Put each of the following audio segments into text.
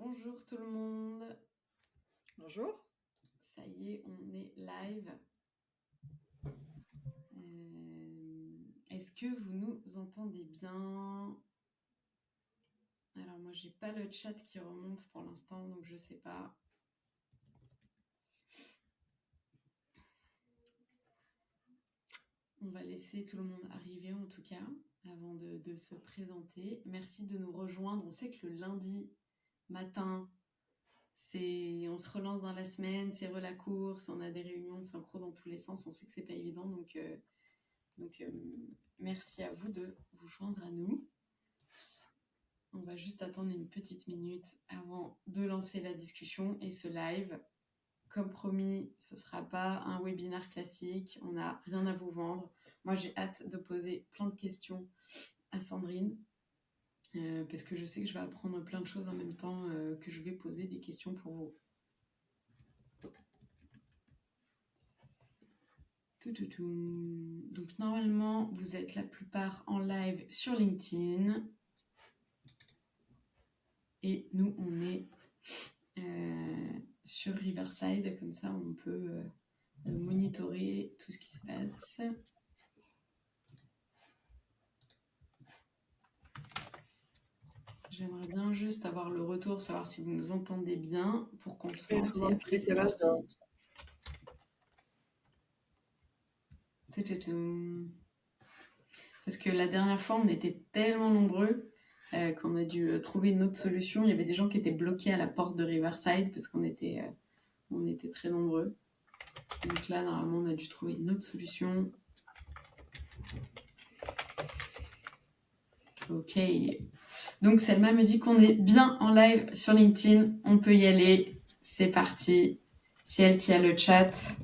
Bonjour tout le monde. Bonjour. Ça y est, on est live. Est-ce que vous nous entendez bien? Alors moi, j'ai pas le chat qui remonte pour l'instant, donc je sais pas. On va laisser tout le monde arriver en tout cas, avant de se présenter. Merci de nous rejoindre. On sait que le lundi matin, on se relance dans la semaine, c'est la course, on a des réunions de synchro dans tous les sens. On sait que c'est pas évident, donc merci à vous de vous joindre à nous. On va juste attendre une petite minute avant de lancer la discussion et ce live. Comme promis, ce ne sera pas un webinaire classique, on n'a rien à vous vendre. Moi, j'ai hâte de poser plein de questions à Sandrine, parce que je sais que je vais apprendre plein de choses en même temps que je vais poser des questions pour vous. Donc normalement, vous êtes la plupart en live sur LinkedIn. Et nous, on est sur Riverside, comme ça on peut monitorer tout ce qui se passe. J'aimerais bien juste avoir le retour, savoir si vous nous entendez bien pour qu'on se lance et après c'est parti. Parce que la dernière fois, on était tellement nombreux qu'on a dû trouver une autre solution. Il y avait des gens qui étaient bloqués à la porte de Riverside parce qu'on était très nombreux. Donc là, normalement, on a dû trouver une autre solution. Ok. Donc Selma me dit qu'on est bien en live sur LinkedIn. On peut y aller. C'est parti. C'est elle qui a le chat.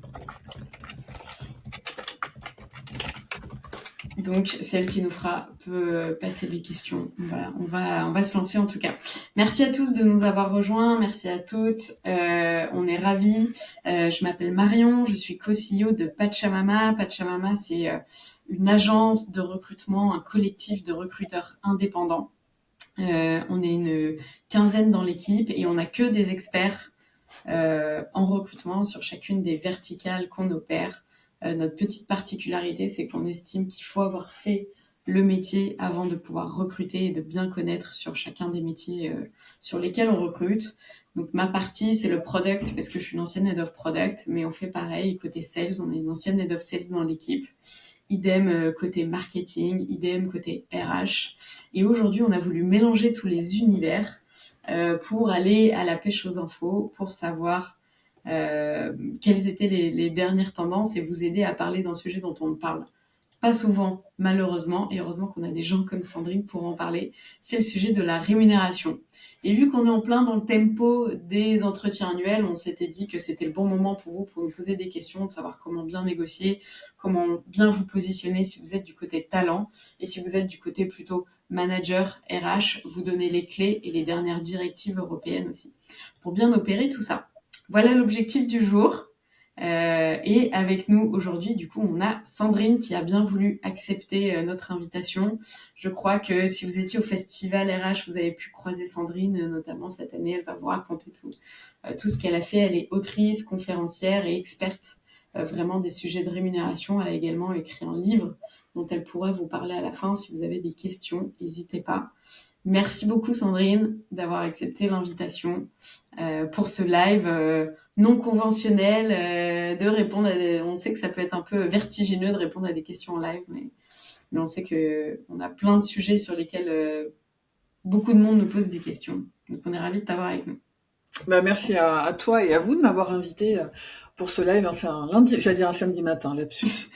Donc c'est elle qui nous peut passer les questions. On va se lancer en tout cas. Merci à tous de nous avoir rejoints. Merci à toutes. On est ravis. Je m'appelle Marion. Je suis co-CEO de Pachamama. Pachamama, c'est une agence de recrutement, un collectif de recruteurs indépendants. On est une quinzaine dans l'équipe et on n'a que des experts en recrutement sur chacune des verticales qu'on opère. Notre petite particularité, c'est qu'on estime qu'il faut avoir fait le métier avant de pouvoir recruter et de bien connaître sur chacun des métiers sur lesquels on recrute. Donc ma partie, c'est le product, parce que je suis une ancienne head of product, mais on fait pareil. Côté sales, on est une ancienne head of sales dans l'équipe. Idem côté marketing, idem côté RH. Et aujourd'hui, on a voulu mélanger tous les univers pour aller à la pêche aux infos, pour savoir quelles étaient les dernières tendances et vous aider à parler d'un sujet dont on ne parle pas souvent, malheureusement, et heureusement qu'on a des gens comme Sandrine pour en parler, c'est le sujet de la rémunération. Et vu qu'on est en plein dans le tempo des entretiens annuels, on s'était dit que c'était le bon moment pour vous, pour nous poser des questions, de savoir comment bien négocier, comment bien vous positionner si vous êtes du côté talent, et si vous êtes du côté plutôt manager, RH, vous donner les clés et les dernières directives européennes aussi, pour bien opérer tout ça. Voilà l'objectif du jour. Et avec nous aujourd'hui, du coup, on a Sandrine qui a bien voulu accepter notre invitation. Je crois que si vous étiez au festival RH, vous avez pu croiser Sandrine, notamment cette année. Elle va vous raconter tout ce qu'elle a fait. Elle est autrice, conférencière et experte vraiment des sujets de rémunération. Elle a également écrit un livre dont elle pourra vous parler à la fin. Si vous avez des questions, n'hésitez pas. Merci beaucoup Sandrine d'avoir accepté l'invitation pour ce live non conventionnel, de répondre on sait que ça peut être un peu vertigineux de répondre à des questions en live, mais on sait qu'on a plein de sujets sur lesquels beaucoup de monde nous pose des questions. Donc on est ravis de t'avoir avec nous. Merci à toi et à vous de m'avoir invité pour ce live. C'est un lundi, j'allais dire un samedi matin, lapsus.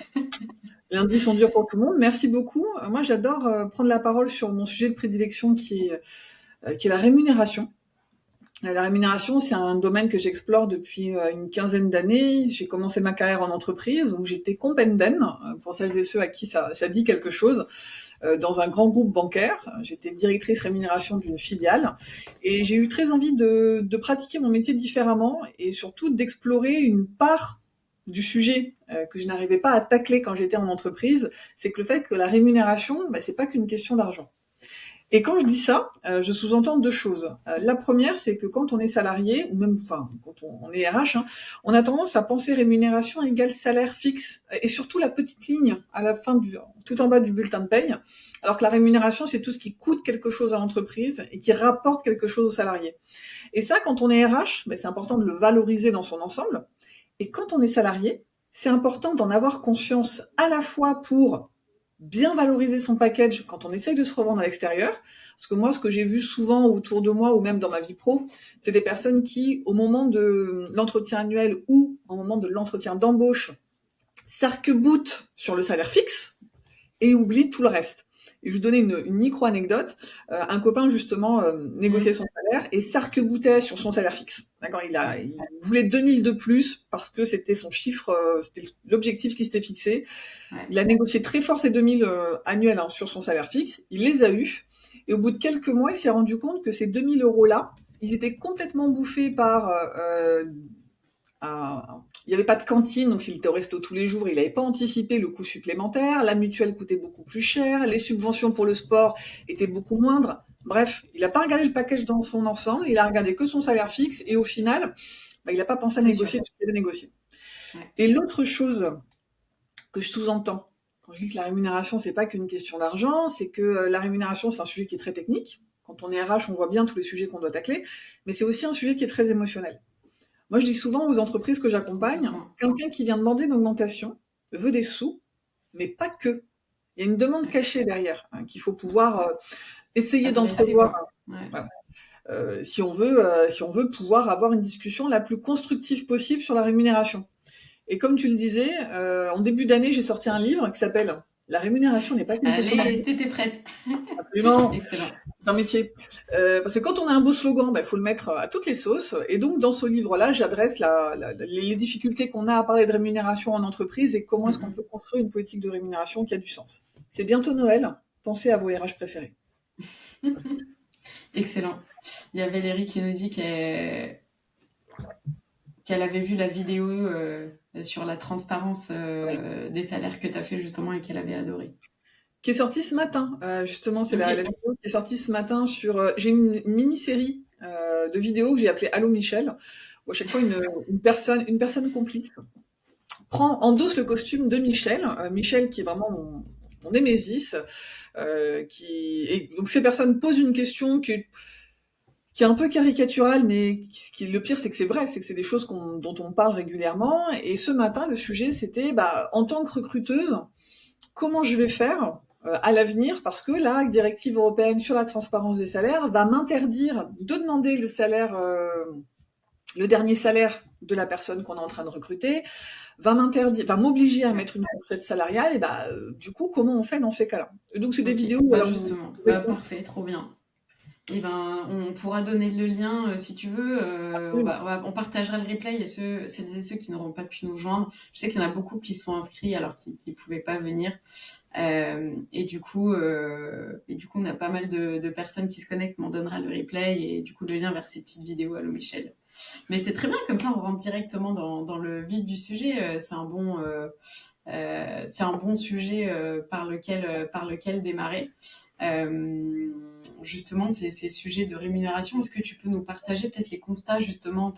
Lundis sont durs pour tout le monde. Merci beaucoup. Moi, j'adore prendre la parole sur mon sujet de prédilection qui est la rémunération. La rémunération, c'est un domaine que j'explore depuis une quinzaine d'années. J'ai commencé ma carrière en entreprise où j'étais compenden, pour celles et ceux à qui ça dit quelque chose, dans un grand groupe bancaire. J'étais directrice rémunération d'une filiale et j'ai eu très envie de pratiquer mon métier différemment et surtout d'explorer une part du sujet que je n'arrivais pas à tacler quand j'étais en entreprise, c'est que le fait que la rémunération, c'est pas qu'une question d'argent. Et quand je dis ça, je sous-entends deux choses. La première, c'est que quand on est salarié, ou même enfin, quand on est RH, hein, on a tendance à penser rémunération égale salaire fixe, et surtout la petite ligne à la fin tout en bas du bulletin de paye, alors que la rémunération, c'est tout ce qui coûte quelque chose à l'entreprise et qui rapporte quelque chose aux salariés. Et ça, quand on est RH, ben, c'est important de le valoriser dans son ensemble. Et quand on est salarié, c'est important d'en avoir conscience à la fois pour bien valoriser son package quand on essaye de se revendre à l'extérieur. Parce que moi, ce que j'ai vu souvent autour de moi ou même dans ma vie pro, c'est des personnes qui, au moment de l'entretien annuel ou au moment de l'entretien d'embauche, s'arc-boutent sur le salaire fixe et oublient tout le reste. Et je vous donnais une micro-anecdote. Un copain, justement, négociait son salaire et s'arc-boutait sur son salaire fixe. D'accord, il voulait 2000 de plus parce que c'était son chiffre, c'était l'objectif qui s'était fixé. Ouais. Il a négocié très fort ses 2000 annuels hein, sur son salaire fixe. Il les a eus. Et au bout de quelques mois, il s'est rendu compte que ces 2000 euros-là, ils étaient complètement bouffés par il n'y avait pas de cantine, donc s'il était au resto tous les jours, il n'avait pas anticipé le coût supplémentaire, la mutuelle coûtait beaucoup plus cher, les subventions pour le sport étaient beaucoup moindres. Bref, il n'a pas regardé le package dans son ensemble, il a regardé que son salaire fixe, et au final, il n'a pas pensé à négocier ce qu'il devait négocier. Ouais. Et l'autre chose que je sous-entends, quand je dis que la rémunération, c'est pas qu'une question d'argent, c'est que la rémunération, c'est un sujet qui est très technique. Quand on est RH, on voit bien tous les sujets qu'on doit tacler, mais c'est aussi un sujet qui est très émotionnel. Moi, je dis souvent aux entreprises que j'accompagne, quelqu'un qui vient demander une augmentation veut des sous, mais pas que. Il y a une demande cachée derrière hein, qu'il faut pouvoir essayer d'entrevoir. Ouais. Si on veut pouvoir avoir une discussion la plus constructive possible sur la rémunération. Et comme tu le disais, en début d'année, j'ai sorti un livre qui s'appelle La rémunération n'est pas qu'une question d'argent. Allez, t'étais prête. Absolument. Excellent. C'est un métier. Parce que quand on a un beau slogan, il faut le mettre à toutes les sauces. Et donc, dans ce livre-là, j'adresse les difficultés qu'on a à parler de rémunération en entreprise et comment est-ce qu'on peut construire une politique de rémunération qui a du sens. C'est bientôt Noël. Pensez à vos RH préférés. Excellent. Il y a Valérie qui nous dit qu'elle avait vu la vidéo sur la transparence des salaires que tu as fait justement et qu'elle avait adoré. Qui est sortie ce matin, justement, c'est la vidéo qui est sortie ce matin sur... j'ai une mini-série de vidéos que j'ai appelée Allô Michel, où à chaque fois une personne complice endosse le costume de Michel, Michel qui est vraiment mon némésis, et donc ces personnes posent une question qui est un peu caricaturale, mais le pire, c'est que c'est vrai, c'est que c'est des choses dont on parle régulièrement. Et ce matin, le sujet, c'était, en tant que recruteuse, comment je vais faire à l'avenir, parce que la directive européenne sur la transparence des salaires va m'interdire de demander le salaire, le dernier salaire de la personne qu'on est en train de recruter, va m'obliger à mettre une fourchette salariale, et du coup, comment on fait dans ces cas-là? Et donc, c'est des vidéos... justement, parfait, trop bien. Et on pourra donner le lien si tu veux. On partagera le replay et celles et ceux qui n'auront pas pu nous joindre. Je sais qu'il y en a beaucoup qui sont inscrits alors qu'ils ne pouvaient pas venir. Et du coup, on a pas mal de personnes qui se connectent. On donnera le replay et du coup le lien vers ces petites vidéos. Allô Michel. Mais c'est très bien comme ça, on rentre directement dans le vif du sujet. C'est un bon sujet par lequel démarrer. Justement, ces sujets de rémunération, est-ce que tu peux nous partager peut-être les constats, justement,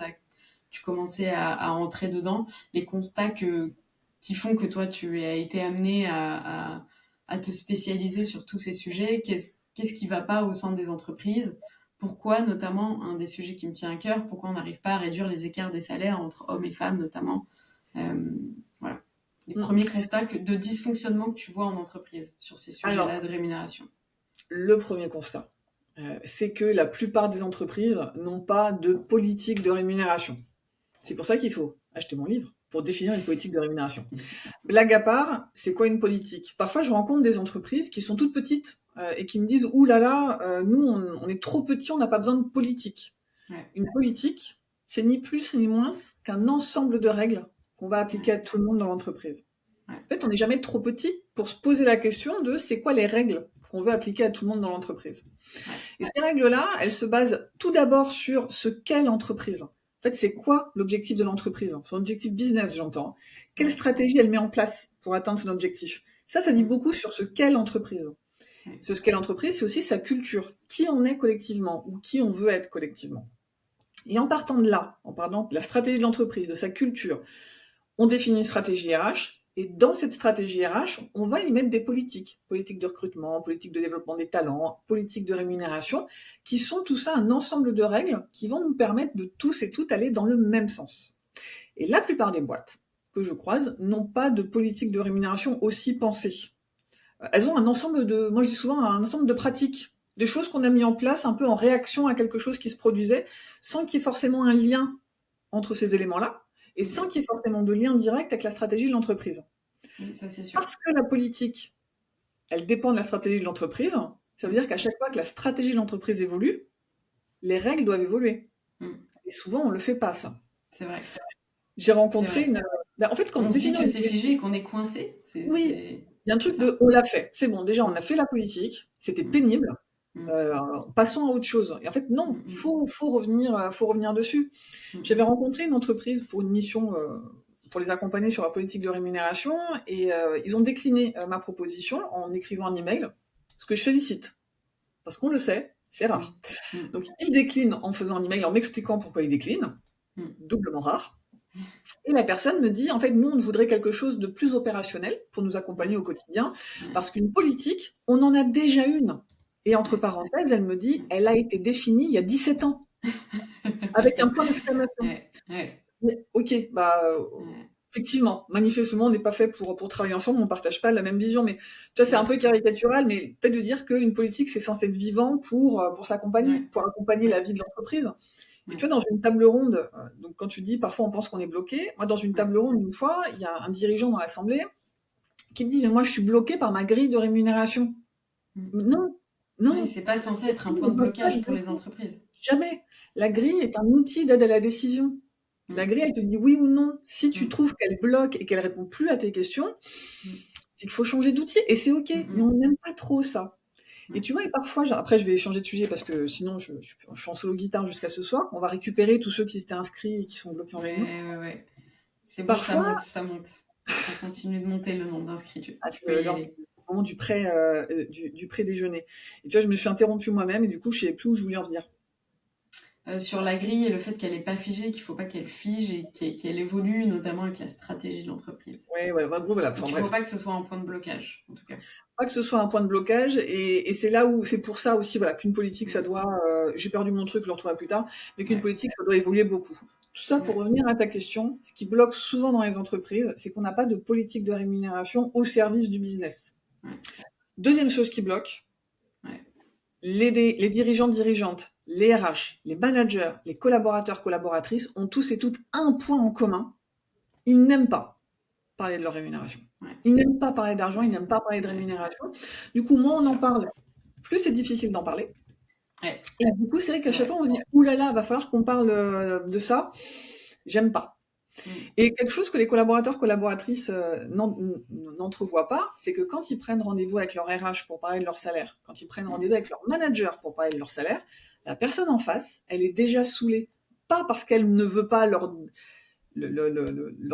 tu commençais à entrer dedans, les constats qui font que toi, tu as été amené à te spécialiser sur tous ces sujets? Qu'est-ce qui ne va pas au sein des entreprises? Pourquoi, notamment, un des sujets qui me tient à cœur, pourquoi on n'arrive pas à réduire les écarts des salaires entre hommes et femmes, notamment? Voilà. Les premiers constats de dysfonctionnement que tu vois en entreprise sur ces sujets-là de rémunération. Le premier constat, c'est que la plupart des entreprises n'ont pas de politique de rémunération. C'est pour ça qu'il faut acheter mon livre pour définir une politique de rémunération. Blague à part, c'est quoi une politique? Parfois, je rencontre des entreprises qui sont toutes petites et qui me disent « Ouh là là, nous, on est trop petits, on n'a pas besoin de politique. » Une politique, c'est ni plus ni moins qu'un ensemble de règles qu'on va appliquer à tout le monde dans l'entreprise. En fait, on n'est jamais trop petit pour se poser la question de c'est quoi les règles qu'on veut appliquer à tout le monde dans l'entreprise. Et ces règles-là, elles se basent tout d'abord sur ce qu'est l'entreprise. En fait, c'est quoi l'objectif de l'entreprise? Son objectif business, j'entends. Quelle stratégie elle met en place pour atteindre son objectif? Ça dit beaucoup sur ce qu'est l'entreprise. Oui. Ce qu'est l'entreprise, c'est aussi sa culture, qui on est collectivement ou qui on veut être collectivement. Et en partant de là, en parlant de la stratégie de l'entreprise, de sa culture, on définit une stratégie RH, et dans cette stratégie RH, on va y mettre des politiques. Politiques de recrutement, politiques de développement des talents, politiques de rémunération, qui sont tout ça un ensemble de règles qui vont nous permettre de tous et toutes aller dans le même sens. Et la plupart des boîtes que je croise n'ont pas de politique de rémunération aussi pensée. Elles ont un ensemble de, moi je dis souvent, un ensemble de pratiques, des choses qu'on a mis en place un peu en réaction à quelque chose qui se produisait, sans qu'il y ait forcément un lien entre ces éléments-là, et sans qu'il y ait forcément de lien direct avec la stratégie de l'entreprise. Oui, ça c'est sûr. Parce que la politique, elle dépend de la stratégie de l'entreprise, ça veut dire qu'à chaque fois que la stratégie de l'entreprise évolue, les règles doivent évoluer. Et souvent, on ne le fait pas, ça. C'est vrai. J'ai rencontré C'est vrai. une... En fait, quand On se dit définit que c'est figé et qu'on est coincé. Oui, il y a un truc de... On l'a fait, c'est bon, déjà, on a fait la politique, c'était pénible, passons à autre chose. Et en fait, non, faut revenir dessus. J'avais rencontré une entreprise pour une mission... pour les accompagner sur la politique de rémunération, et ils ont décliné ma proposition en écrivant un email, ce que je félicite, parce qu'on le sait, c'est rare. Donc ils déclinent en faisant un email, en m'expliquant pourquoi ils déclinent, doublement rare, et la personne me dit, en fait, nous, on voudrait quelque chose de plus opérationnel pour nous accompagner au quotidien, parce qu'une politique, on en a déjà une. Et entre parenthèses, elle me dit, elle a été définie il y a 17 ans, avec un point d'exclamation. Ok, effectivement, manifestement, on n'est pas fait pour travailler ensemble, on ne partage pas la même vision, mais tu vois, c'est un peu caricatural, mais peut-être de dire qu'une politique, c'est censé être vivant pour s'accompagner, pour accompagner la vie de l'entreprise. Et tu vois, dans une table ronde, donc quand tu dis parfois on pense qu'on est bloqué, moi dans une table ronde, une fois, il y a un dirigeant dans l'assemblée qui me dit, mais moi je suis bloqué par ma grille de rémunération. Non. Oui, c'est pas censé être un point de blocage pour les entreprises. Jamais. La grille est un outil d'aide à la décision. La grille, elle te dit oui ou non. Si tu trouves qu'elle bloque et qu'elle répond plus à tes questions, c'est qu'il faut changer d'outil, et c'est ok. Mais on n'aime pas trop ça. Et tu vois, et parfois, après je vais changer de sujet parce que sinon je suis en solo guitare jusqu'à ce soir. On va récupérer tous ceux qui s'étaient inscrits et qui sont bloqués en réunion. Ouais. C'est bon, parfois, ça monte. Ça continue de monter le nombre d'inscrits. Tu peux y aller. Au moment du pré-déjeuner. Et tu vois, je me suis interrompue moi-même et du coup, je ne savais plus où je voulais en venir. Sur la grille et le fait qu'elle n'est pas figée, qu'il ne faut pas qu'elle fige et qu'elle évolue, notamment avec la stratégie de l'entreprise. Oui, voilà. Il ne faut pas que ce soit un point de blocage, en tout cas. Pas que ce soit un point de blocage, et c'est là où, c'est pour ça aussi, voilà, qu'une politique, ça doit, j'ai perdu mon truc, je le retrouverai plus tard, mais qu'une politique, ça doit évoluer beaucoup. Tout ça pour revenir à ta question, ce qui bloque souvent dans les entreprises, c'est qu'on n'a pas de politique de rémunération au service du business. Deuxième chose qui bloque, les dirigeants, dirigeantes, les RH, les managers, les collaborateurs, collaboratrices ont tous et toutes un point en commun. Ils n'aiment pas parler de leur rémunération. Ils n'aiment pas parler d'argent, ils n'aiment pas parler de rémunération. Du coup, moins on en parle, plus c'est difficile d'en parler. Et du coup, c'est vrai qu'à chaque fois, on se dit « Oulala, va falloir qu'on parle de ça. J'aime pas. » Et quelque chose que les collaborateurs, collaboratrices n'entrevoient pas, c'est que quand ils prennent rendez-vous avec leur RH pour parler de leur salaire, quand ils prennent rendez-vous avec leur manager pour parler de leur salaire, la personne en face, elle est déjà saoulée. Pas parce qu'elle ne veut pas leur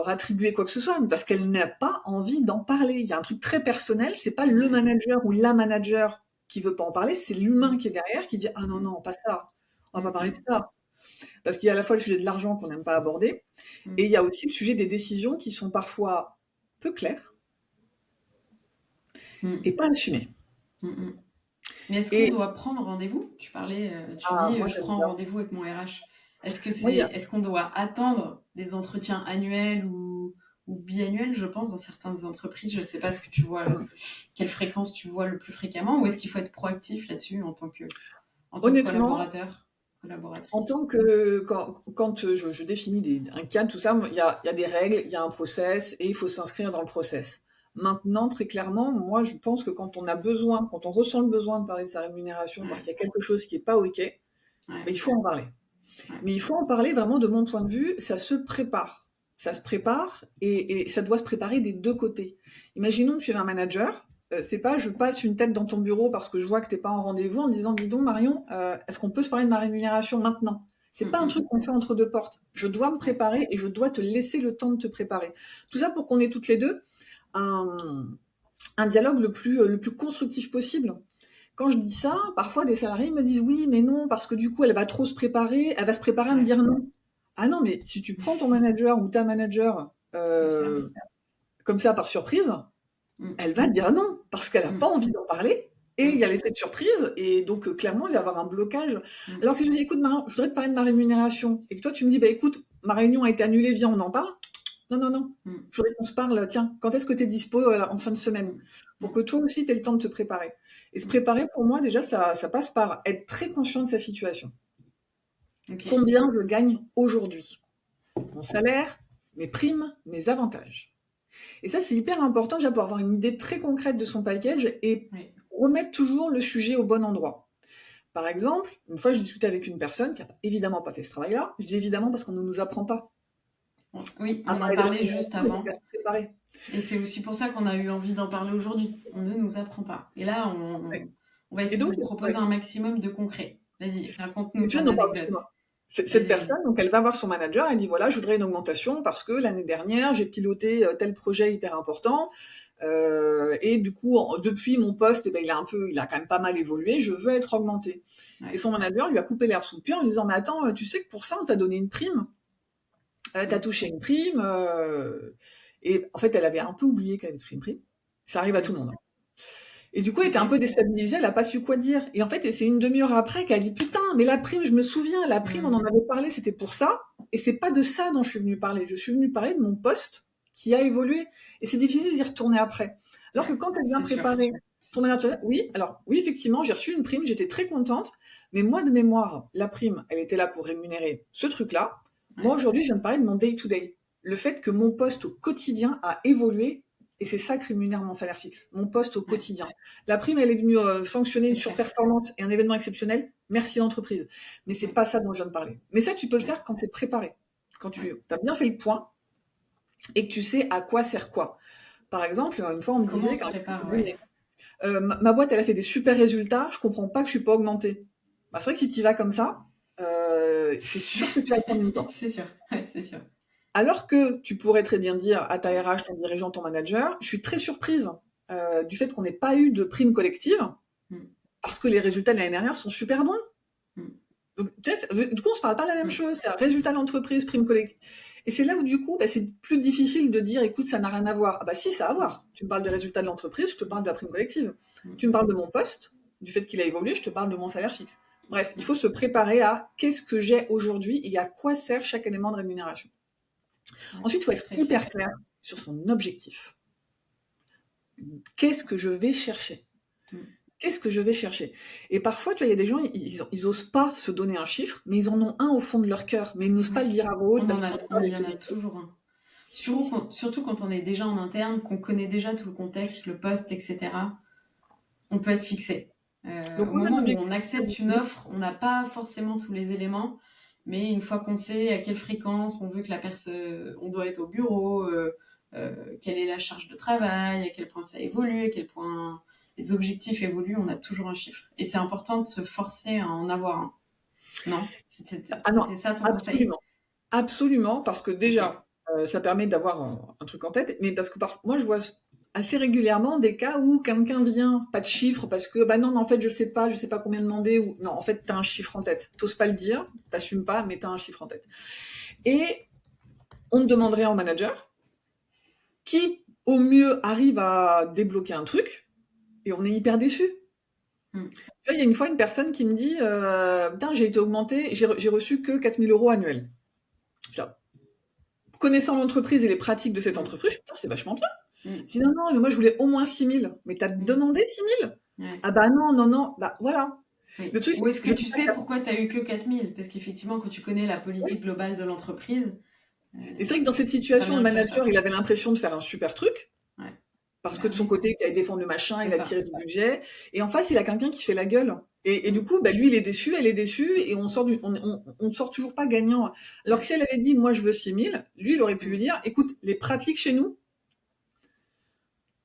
attribuer quoi que ce soit, mais parce qu'elle n'a pas envie d'en parler. Il y a un truc très personnel, c'est pas le manager ou la manager qui veut pas en parler, c'est l'humain qui est derrière qui dit « Ah non, pas ça, on va pas parler de ça ». Parce qu'il y a à la fois le sujet de l'argent qu'on n'aime pas aborder, et il y a aussi le sujet des décisions qui sont parfois peu claires et pas assumées. Mais est-ce qu'on doit prendre rendez-vous ? Tu parlais, je prends rendez-vous avec mon RH. Est-ce qu'on doit attendre les entretiens annuels ou biannuels, je pense, dans certaines entreprises ? Je ne sais pas ce que tu vois, quelle fréquence tu vois le plus fréquemment, ou est-ce qu'il faut être proactif là-dessus en tant que collaborateur ? En tant que quand je définis un cadre, tout ça, il y a des règles, il y a un process et il faut s'inscrire dans le process. Maintenant, très clairement, moi, je pense que quand on ressent le besoin de parler de sa rémunération parce qu'il y a quelque chose qui n'est pas OK, il faut en parler. Mais il faut en parler vraiment, de mon point de vue, ça se prépare. Ça se prépare et ça doit se préparer des deux côtés. Imaginons que tu es un manager. C'est pas je passe une tête dans ton bureau parce que je vois que t'es pas en rendez-vous en disant dis donc Marion, est-ce qu'on peut se parler de ma rémunération maintenant ? C'est pas un truc qu'on fait entre deux portes. Je dois me préparer et je dois te laisser le temps de te préparer. Tout ça pour qu'on ait toutes les deux un dialogue le plus constructif possible. Quand je dis ça, parfois des salariés me disent oui, mais non, parce que du coup, elle va trop se préparer, elle va se préparer à me Ouais, dire non. Ah non, mais si tu prends ton manager ou ta manager c'est clair. comme ça par surprise, Mm, elle va dire non, parce qu'elle n'a pas mm, envie d'en parler. Et il y mm, a l'effet de surprise, et donc clairement, il va y avoir un blocage. mm, Alors que si je dis, écoute, Marion, je voudrais te parler de ma rémunération, et que toi, tu me dis, bah écoute, ma réunion a été annulée, viens, on en parle. Non, non, non. mm, Je voudrais qu'on se parle, tiens, quand est-ce que tu es dispo en fin de semaine? mm, Pour mm, que toi aussi, tu aies le temps de te préparer. Et se mm. préparer, pour moi, déjà, ça passe par être très conscient de sa situation. Ok. Combien je gagne aujourd'hui? Mon salaire, mes primes, mes avantages. Et ça, c'est hyper important déjà pour avoir une idée très concrète de son package et Oui. remettre toujours le sujet au bon endroit. Par exemple, une fois, je discutais avec une personne qui n'a évidemment pas fait ce travail-là. Je dis évidemment parce qu'on ne nous apprend pas Oui, à on en parler de parlait juste rémunération et donc avant. à se préparer. Et c'est aussi pour ça qu'on a eu envie d'en parler aujourd'hui. On ne nous apprend pas. Et là, Ouais. on va Et essayer de donc, vous proposer ouais, un maximum de concret. Vas-y, raconte-nous je ton n'en parle anecdote. excuse-moi. Cette Vas-y, vas-y. personne, donc elle va voir son manager, elle dit voilà, je voudrais une augmentation parce que l'année dernière, j'ai piloté tel projet hyper important. Et du coup, depuis mon poste, eh ben, il a quand même pas mal évolué. Je veux être augmenté. Et Ouais. son manager lui a coupé l'herbe sous le pied en lui disant mais attends, tu sais que pour ça, on t'a donné une prime. T'as Mm, touché une prime. Et en fait, elle avait un peu oublié qu'elle avait touché une prime. Ça arrive à tout mm. le monde, hein. Et du coup, elle était un Ok. peu déstabilisée, elle a pas su quoi dire. Et en fait, c'est une demi-heure après qu'elle a dit putain, mais la prime, je me souviens, la prime, on Mm. en avait parlé, c'était pour ça. Et c'est pas de ça dont je suis venue parler. Je suis venue parler de mon poste qui a évolué. Et c'est difficile d'y retourner après. Alors que Ouais, quand elle vient c'est sûr. préparer C'est ton sûr. manager, oui, alors oui, effectivement, j'ai reçu une prime, j'étais très contente. Mais moi, de mémoire, la prime, elle était là pour rémunérer ce truc-là. Moi, Ouais, aujourd'hui, je viens de parler de mon day-to-day. Le fait que mon poste au quotidien a évolué. Et c'est ça que rémunère mon salaire fixe, mon poste au ouais, quotidien. La prime, elle est venue sanctionner une c'est clair. surperformance et un événement exceptionnel. Merci l'entreprise. Mais c'est Ouais, pas ça dont je viens de parler. Mais ça, tu peux le ouais, faire quand tu es préparé, quand ouais. tu as bien fait le point et que tu sais à quoi sert quoi. Par exemple, une fois, on me Comment on disait, se prépare, oui, ouais. mais, ma boîte, elle a fait des super résultats, je comprends pas que je suis pas augmentée. Bah, c'est vrai que si tu y vas comme ça, c'est sûr que tu vas prendre une porte. C'est sûr. Ouais, c'est sûr. Alors que tu pourrais très bien dire à ta RH, ton dirigeant, ton manager, je suis très surprise du fait qu'on n'ait pas eu de prime collective Mm, parce que les résultats de l'année dernière sont super bons. mm, Donc, du coup, on se parle pas de la même mm. chose. C'est un résultat d'entreprise, prime collective. Et c'est là où, du coup, bah, c'est plus difficile de dire, écoute, ça n'a rien à voir. Ah bah si, ça a à Mm, voir. Tu me parles des résultats de l'entreprise, je te parle de la prime collective. mm, Tu me parles de mon poste, du fait qu'il a évolué, je te parle de mon salaire fixe. Bref, il mm. faut se préparer à qu'est-ce que j'ai aujourd'hui et à quoi sert chaque élément de rémunération. Ouais, Ensuite, il faut être très clair. hyper clair sur son objectif. Qu'est-ce que je vais chercher? Mm. Qu'est-ce que je vais chercher? Et parfois, tu vois, il y a des gens, ils osent pas se donner un chiffre, mais ils en ont un au fond de leur cœur, mais ils n'osent pas Ouais. le dire à voix haute parce qu'ils ont peur Il y d'être en a ridicules. toujours un. Surtout quand on est déjà en interne, qu'on connaît déjà tout le contexte, le poste, etc. On peut être fixé. Donc, Au on a un moment où objectif on accepte une offre, on n'a pas forcément tous les éléments, mais une fois qu'on sait à quelle fréquence on veut que la personne, on doit être au bureau, quelle est la charge de travail, à quel point ça évolue, à quel point les objectifs évoluent, on a toujours un chiffre. Et c'est important de se forcer à en avoir un. Non? Ah non, C'était ça ton conseil? absolument. Absolument, parce que Ok. déjà, ça permet d'avoir un truc en tête, mais parce que moi, je vois assez régulièrement des cas où quelqu'un vient, pas de chiffre, parce que, bah non, mais en fait, je sais pas combien demander, ou non, en fait, t'as un chiffre en tête. T'oses pas le dire, t'assumes pas, mais t'as un chiffre en tête. Et on te demanderait en manager, qui, au mieux, arrive à débloquer un truc, et on est hyper déçu. Hmm. Tu vois, il y a une fois une personne qui me dit, putain, j'ai été augmenté, j'ai reçu que 4 000 € annuels. Je dis, ah, connaissant l'entreprise et les pratiques de cette Hmm. entreprise, je dis, putain, c'est vachement bien. Hmm. Je dis, non, non, mais moi, je voulais au moins 6 000. Mais t'as Hmm. demandé 6 000? Ouais. Ah bah non, non, non, bah voilà. Le Oui. truc, Ou est-ce c'est que que tu sais pourquoi tu as eu que 4000? Parce qu'effectivement, quand tu connais la politique globale de l'entreprise, et c'est vrai que dans cette ça situation, met le un manager, curseur. il avait l'impression de faire un super truc, Ouais. parce Bah que de son oui, côté, il allait défendre le machin, c'est il a ça. tiré du budget, et en face, il a quelqu'un qui fait la gueule. Et du Mm. coup, bah, lui, il est déçu, elle est déçue, et on sort toujours pas gagnant. Alors que Ouais. si elle avait dit, moi, je veux 6 000, lui, il aurait pu lui Mm. dire, écoute, les pratiques chez nous,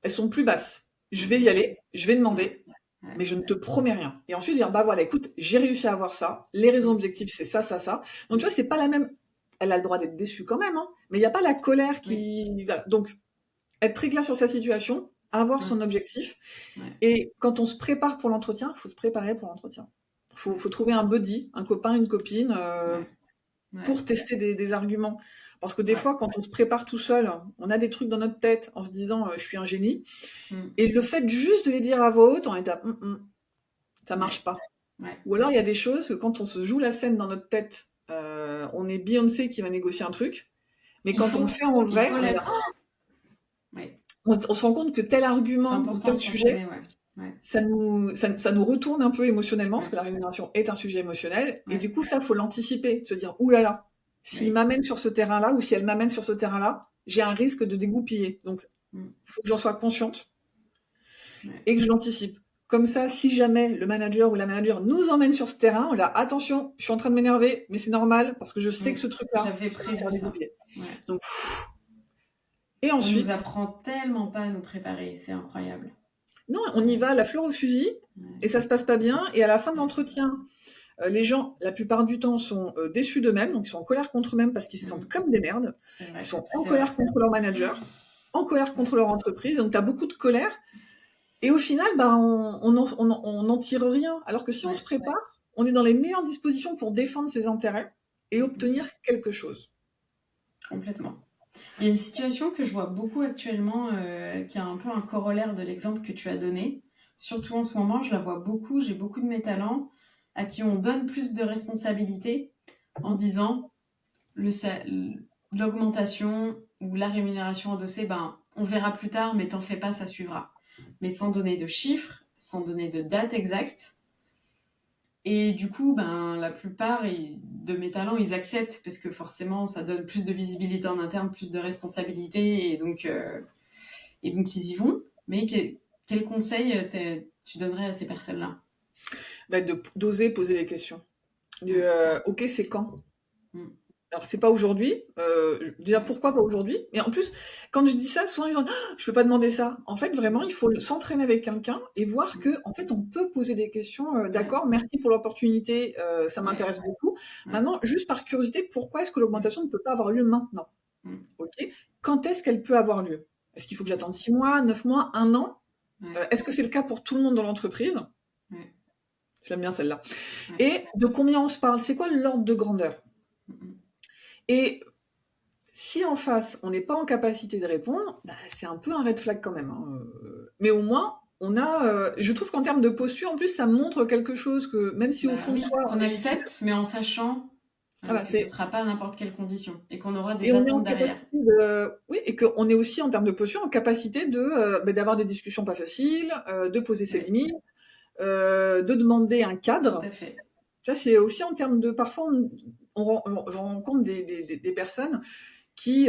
elles sont plus basses. Je vais y Mm. aller, je vais Mm. demander, Ouais. mais je ne te promets rien. Et ensuite dire, bah voilà, écoute, j'ai réussi à avoir ça, les raisons Mm. objectives, c'est ça, ça, ça. Donc tu vois, c'est pas la même. Elle a le droit d'être déçue quand même, hein, mais il n'y a pas la colère Oui. qui. Voilà. Donc, être très clair sur sa situation, avoir son objectif. Ouais. Et quand on se prépare pour l'entretien, il faut se préparer pour l'entretien. Faut trouver un buddy, un copain, une copine, pour tester des arguments. Parce que des fois, quand on se prépare tout seul, on a des trucs dans notre tête en se disant je suis un génie. Et le fait juste de les dire à voix haute, on est à ça marche pas. Ou alors il y a des choses que quand on se joue la scène dans notre tête, on est Beyoncé qui va négocier un truc, mais quand on le fait en vrai, on se rend compte que tel argument ou tel sujet, ça nous retourne un peu émotionnellement, parce que la rémunération est un sujet émotionnel, et du coup ça faut l'anticiper, se dire oulala, s'il m'amène sur ce terrain-là ou si elle m'amène sur ce terrain-là, j'ai un risque de dégoupiller. Donc faut que j'en sois consciente et que je l'anticipe. Comme ça, si jamais le manager ou la manager nous emmène sur ce terrain, on a attention, je suis en train de m'énerver, mais c'est normal parce que je sais que ce truc-là, j'avais prévu ça. Donc, et ensuite, on nous apprend tellement pas à nous préparer, c'est incroyable. Non, on y va, la fleur au fusil, et ça se passe pas bien. Et à la fin de l'entretien, les gens, la plupart du temps, sont déçus d'eux-mêmes, donc ils sont en colère contre eux-mêmes parce qu'ils se sentent comme des merdes. Ils sont en colère contre leur manager, en colère contre leur entreprise. Donc, tu as beaucoup de colère. Et au final, on n'en tire rien. Alors que si on se prépare, on est dans les meilleures dispositions pour défendre ses intérêts et obtenir quelque chose. Complètement. Il y a une situation que je vois beaucoup actuellement qui a un peu un corollaire de l'exemple que tu as donné. Surtout en ce moment, je la vois beaucoup. J'ai beaucoup de mes talents à qui on donne plus de responsabilités en disant l'augmentation ou la rémunération endossée, on verra plus tard, mais t'en fais pas, ça suivra. Mais sans donner de chiffres, sans donner de date exacte. Et du coup, la plupart de mes talents, ils acceptent parce que forcément, ça donne plus de visibilité en interne, plus de responsabilité, et donc ils y vont. Mais quel conseil tu donnerais à ces personnes-là? D'oser poser les questions. Ok, c'est quand? Alors, c'est pas aujourd'hui. Déjà, pourquoi pas aujourd'hui? Et en plus, quand je dis ça, souvent, ils disent je peux pas demander ça. En fait, vraiment, il faut s'entraîner avec quelqu'un et voir que, en fait, on peut poser des questions. D'accord, merci pour l'opportunité, ça m'intéresse beaucoup. Maintenant, juste par curiosité, pourquoi est-ce que l'augmentation ne peut pas avoir lieu maintenant? Ok. Quand est-ce qu'elle peut avoir lieu? Est-ce qu'il faut que j'attende 6 mois, 9 mois, 1 an? Est-ce que c'est le cas pour tout le monde dans l'entreprise? J'aime bien celle-là. Et de combien on se parle? C'est quoi l'ordre de grandeur? Et si en face, on n'est pas en capacité de répondre, c'est un peu un red flag quand même. Mais au moins, on a... je trouve qu'en termes de posture, en plus, ça montre quelque chose que, même si au fond de soi... qu'on accepte, mais en sachant que ce ne sera pas à n'importe quelle condition et qu'on aura des attentes derrière. Oui, et qu'on est aussi, en termes de posture, en capacité d'avoir des discussions pas faciles, de poser ses limites, de demander un cadre. Tout à fait. Ça, c'est aussi en termes de... Parfois, on rencontre des personnes qui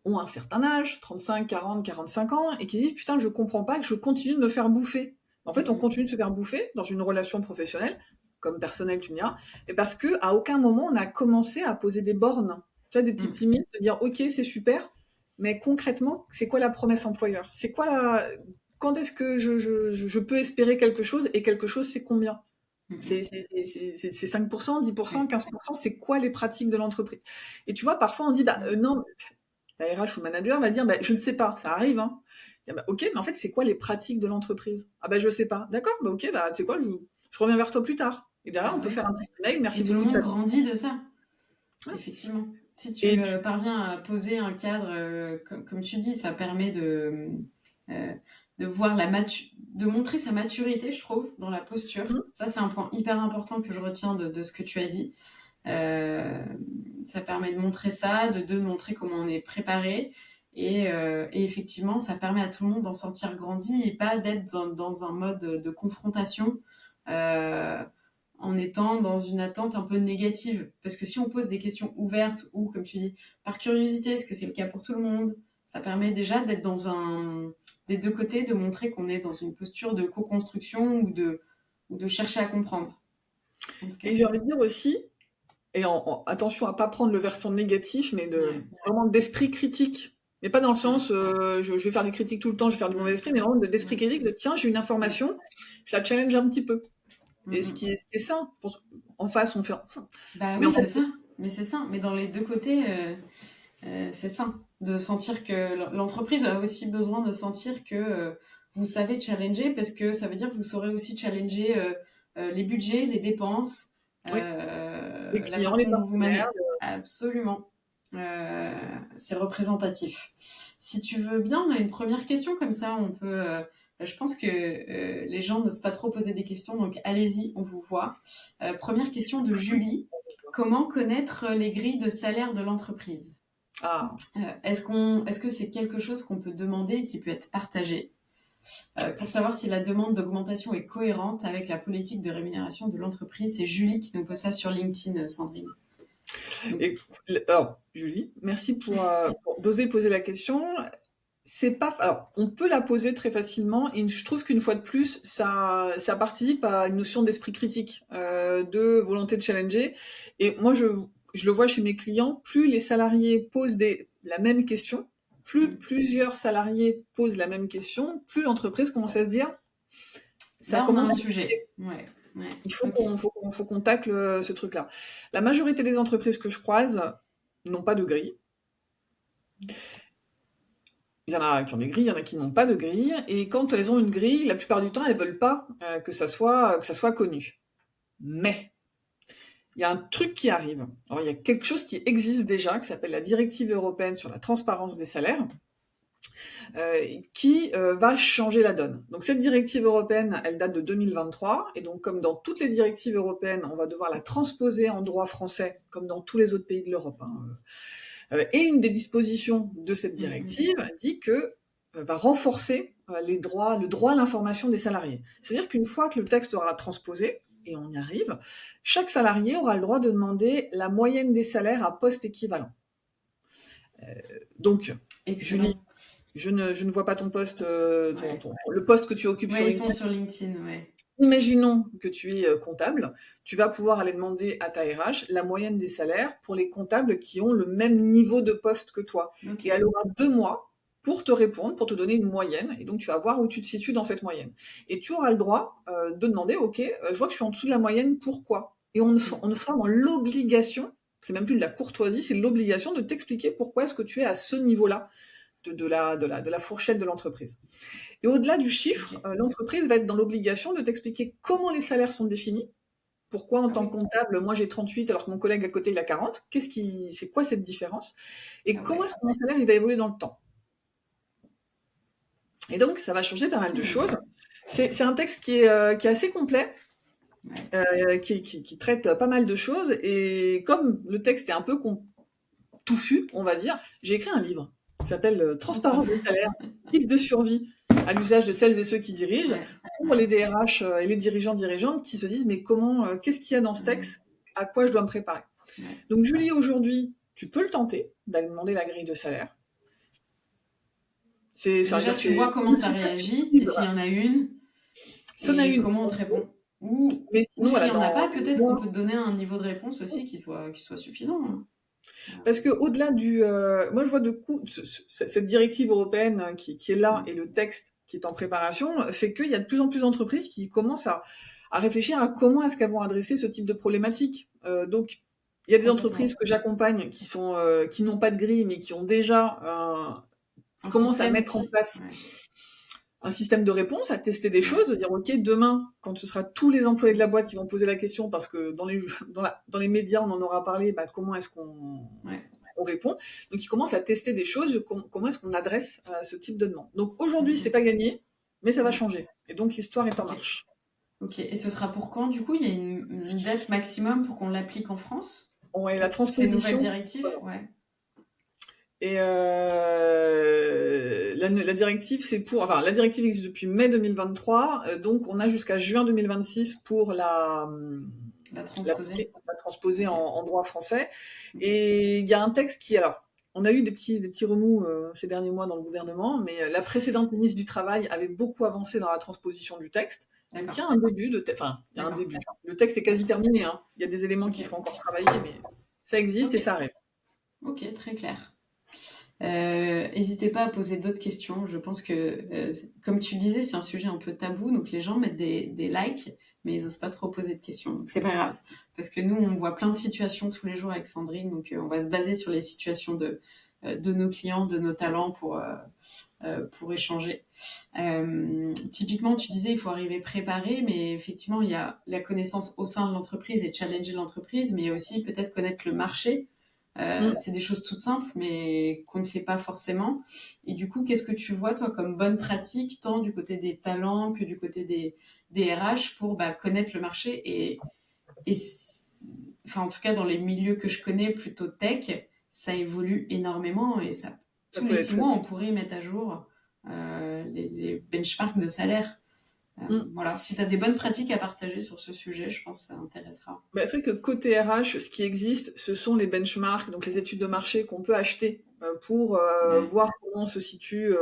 ont un certain âge, 35, 40, 45 ans, et qui disent « Putain, je comprends pas que je continue de me faire bouffer. » En fait, on continue de se faire bouffer dans une relation professionnelle, comme personnelle, tu me diras, mais parce qu'à aucun moment, on a commencé à poser des bornes, tu vois, des petites limites, de dire « Ok, c'est super, mais concrètement, c'est quoi la promesse employeur? C'est quoi quand est-ce que je peux espérer quelque chose, et quelque chose, c'est combien? C'est 5%, 10%, 15%, c'est quoi les pratiques de l'entreprise? Et tu vois, parfois on dit, non, la RH ou le manager va dire, je ne sais pas, ça arrive, hein. Et ok, mais en fait, c'est quoi les pratiques de l'entreprise? Je sais pas. D'accord, ok, tu sais quoi, je reviens vers toi plus tard. Et derrière, on peut faire un petit mail, merci beaucoup. Et tout le monde grandit de ça. Effectivement. Si tu parviens à poser un cadre, comme tu dis, ça permet de voir de montrer sa maturité, je trouve, dans la posture. Ça, c'est un point hyper important que je retiens de ce que tu as dit. Ça permet de montrer ça, de montrer comment on est préparé. Et effectivement, ça permet à tout le monde d'en sortir grandi et pas d'être dans un mode de confrontation en étant dans une attente un peu négative. Parce que si on pose des questions ouvertes ou, comme tu dis, par curiosité, est-ce que c'est le cas pour tout le monde? Ça permet déjà d'être des deux côtés, de montrer qu'on est dans une posture de co-construction ou de chercher à comprendre. Et j'ai envie de dire aussi, et attention à pas prendre le versant négatif, mais vraiment d'esprit critique. Mais pas dans le sens, je vais faire des critiques tout le temps, je vais faire du mauvais esprit, mais vraiment d'esprit critique, de tiens, j'ai une information, je la challenge un petit peu. Et ce qui est sain. En face, on fait... oui, c'est ça. Mais c'est ça. Mais dans les deux côtés, c'est sain. de sentir que l'entreprise a aussi besoin de sentir que vous savez challenger, parce que ça veut dire que vous saurez aussi challenger les budgets, les dépenses, Oui, les la clients, les façon dont vous partenaires. manez. Absolument. C'est représentatif. Si tu veux bien, on a une première question comme ça. On peut. Je pense que les gens n'osent pas trop poser des questions, donc allez-y, on vous voit. Première question de Julie. Comment connaître les grilles de salaire de l'entreprise? Ah, Est-ce que c'est quelque chose qu'on peut demander et qui peut être partagé pour savoir si la demande d'augmentation est cohérente avec la politique de rémunération de l'entreprise? C'est Julie qui nous pose ça sur LinkedIn, Sandrine. et alors, Julie, merci pour d'oser poser la question. C'est pas, alors, on peut la poser très facilement, et je trouve qu'une fois de plus, ça participe à une notion d'esprit critique, de volonté de challenger. Et moi, je le vois chez mes clients, plus les salariés posent la même question, plus plusieurs salariés posent la même question, plus l'entreprise commence à se dire, ça Là, on a commence un à sujet. Ouais, il faut ok. qu'on tacle ce truc-là. La majorité des entreprises que je croise n'ont pas de grille. Il y en a qui ont des grilles, il y en a qui n'ont pas de grille. Et quand elles ont une grille, la plupart du temps, elles veulent pas que ça soit connu. Mais il y a un truc qui arrive. Alors, il y a quelque chose qui existe déjà, qui s'appelle la directive européenne sur la transparence des salaires, qui va changer la donne. Donc cette directive européenne, elle date de 2023, et donc comme dans toutes les directives européennes, on va devoir la transposer en droit français, comme dans tous les autres pays de l'Europe. Et une des dispositions de cette directive dit que va renforcer le droit à l'information des salariés. C'est-à-dire qu'une fois que le texte aura transposé, et on y arrive, chaque salarié aura le droit de demander la moyenne des salaires à poste équivalent. Donc, Excellent. Julie, je ne vois pas ton poste, le poste que tu occupes sur ils LinkedIn. sont sur LinkedIn, ouais. Imaginons que tu es comptable, tu vas pouvoir aller demander à ta RH la moyenne des salaires pour les comptables qui ont le même niveau de poste que toi. Ok. Et elle aura 2 mois pour te répondre, pour te donner une moyenne, et donc tu vas voir où tu te situes dans cette moyenne. Et tu auras le droit de demander, ok, je vois que je suis en dessous de la moyenne, pourquoi? Et on fera dans l'obligation, c'est même plus de la courtoisie, c'est l'obligation de t'expliquer pourquoi est-ce que tu es à ce niveau-là de la fourchette de l'entreprise. Et au-delà du chiffre, l'entreprise va être dans l'obligation de t'expliquer comment les salaires sont définis. Pourquoi en tant que comptable, moi j'ai 38 alors que mon collègue à côté il a 40? C'est quoi cette différence? Et comment est-ce que mon salaire il va évoluer dans le temps? Et donc ça va changer pas mal de choses. C'est un texte qui est assez complet, qui traite pas mal de choses. Et comme le texte est un peu touffu, on va dire, j'ai écrit un livre qui s'appelle Transparence des salaires, guide de survie à l'usage de celles et ceux qui dirigent, pour les DRH et les dirigeantes qui se disent mais comment, qu'est-ce qu'il y a dans ce texte, à quoi je dois me préparer. Donc Julie, aujourd'hui, tu peux le tenter, d'aller demander la grille de salaire. Déjà, tu vois comment ça réagit, et s'il y en a une, et comment on te répond. Ou s'il n'y en a pas, peut-être qu'on peut te donner un niveau de réponse aussi qui soit suffisant. Parce que au-delà moi je vois de coup cette directive européenne qui est là et le texte qui est en préparation fait qu'il y a de plus en plus d'entreprises qui commencent à réfléchir à comment est-ce qu'elles vont adresser ce type de problématique. Donc il y a des entreprises que j'accompagne qui n'ont pas de grille mais qui ont déjà commencent à mettre en place un système de réponse, à tester des choses, de dire ok, demain, quand ce sera tous les employés de la boîte qui vont poser la question, parce que dans les médias on en aura parlé, comment est-ce qu'on répond. Donc ils commencent à tester des choses, comment est-ce qu'on adresse ce type de demande. Donc aujourd'hui c'est pas gagné, mais ça va changer. Et donc l'histoire est en marche. Ok, et ce sera pour quand du coup? Il y a une date maximum pour qu'on l'applique en France? Ouais, la transposition. Ces nouvelles directives, ouais. Et la directive, la directive existe depuis mai 2023, donc on a jusqu'à juin 2026 pour la transposer en droit français. Et il y a un texte on a eu des petits remous ces derniers mois dans le gouvernement, mais la précédente ministre du Travail avait beaucoup avancé dans la transposition du texte. Donc il y a un début il y a un début. Le texte est quasi terminé, hein. Il y a des éléments qu'il faut encore travailler, mais ça existe et ça arrive. Ok, très clair. N'hésitez pas à poser d'autres questions. Je pense que, comme tu disais, c'est un sujet un peu tabou, donc les gens mettent des likes, mais ils n'osent pas trop poser de questions. Donc c'est pas grave, parce que nous, on voit plein de situations tous les jours avec Sandrine, donc on va se baser sur les situations de de nos clients, de nos talents pour échanger. Typiquement, tu disais, il faut arriver préparé, mais effectivement, il y a la connaissance au sein de l'entreprise et challenger l'entreprise, mais aussi peut-être connaître le marché. C'est des choses toutes simples, mais qu'on ne fait pas forcément. Et du coup, qu'est-ce que tu vois, toi, comme bonne pratique, tant du côté des talents que du côté des RH pour connaître le marché enfin, en tout cas, dans les milieux que je connais, plutôt tech, ça évolue énormément et Ça tous peut les aller 6 très mois, vite. on pourrait mettre à jour les benchmarks de salaire. Mm. Voilà, si tu as des bonnes pratiques à partager sur ce sujet, je pense que ça intéressera. C'est vrai que côté RH, ce qui existe, ce sont les benchmarks, donc les études de marché qu'on peut acheter pour Ouais, voir comment on se situe,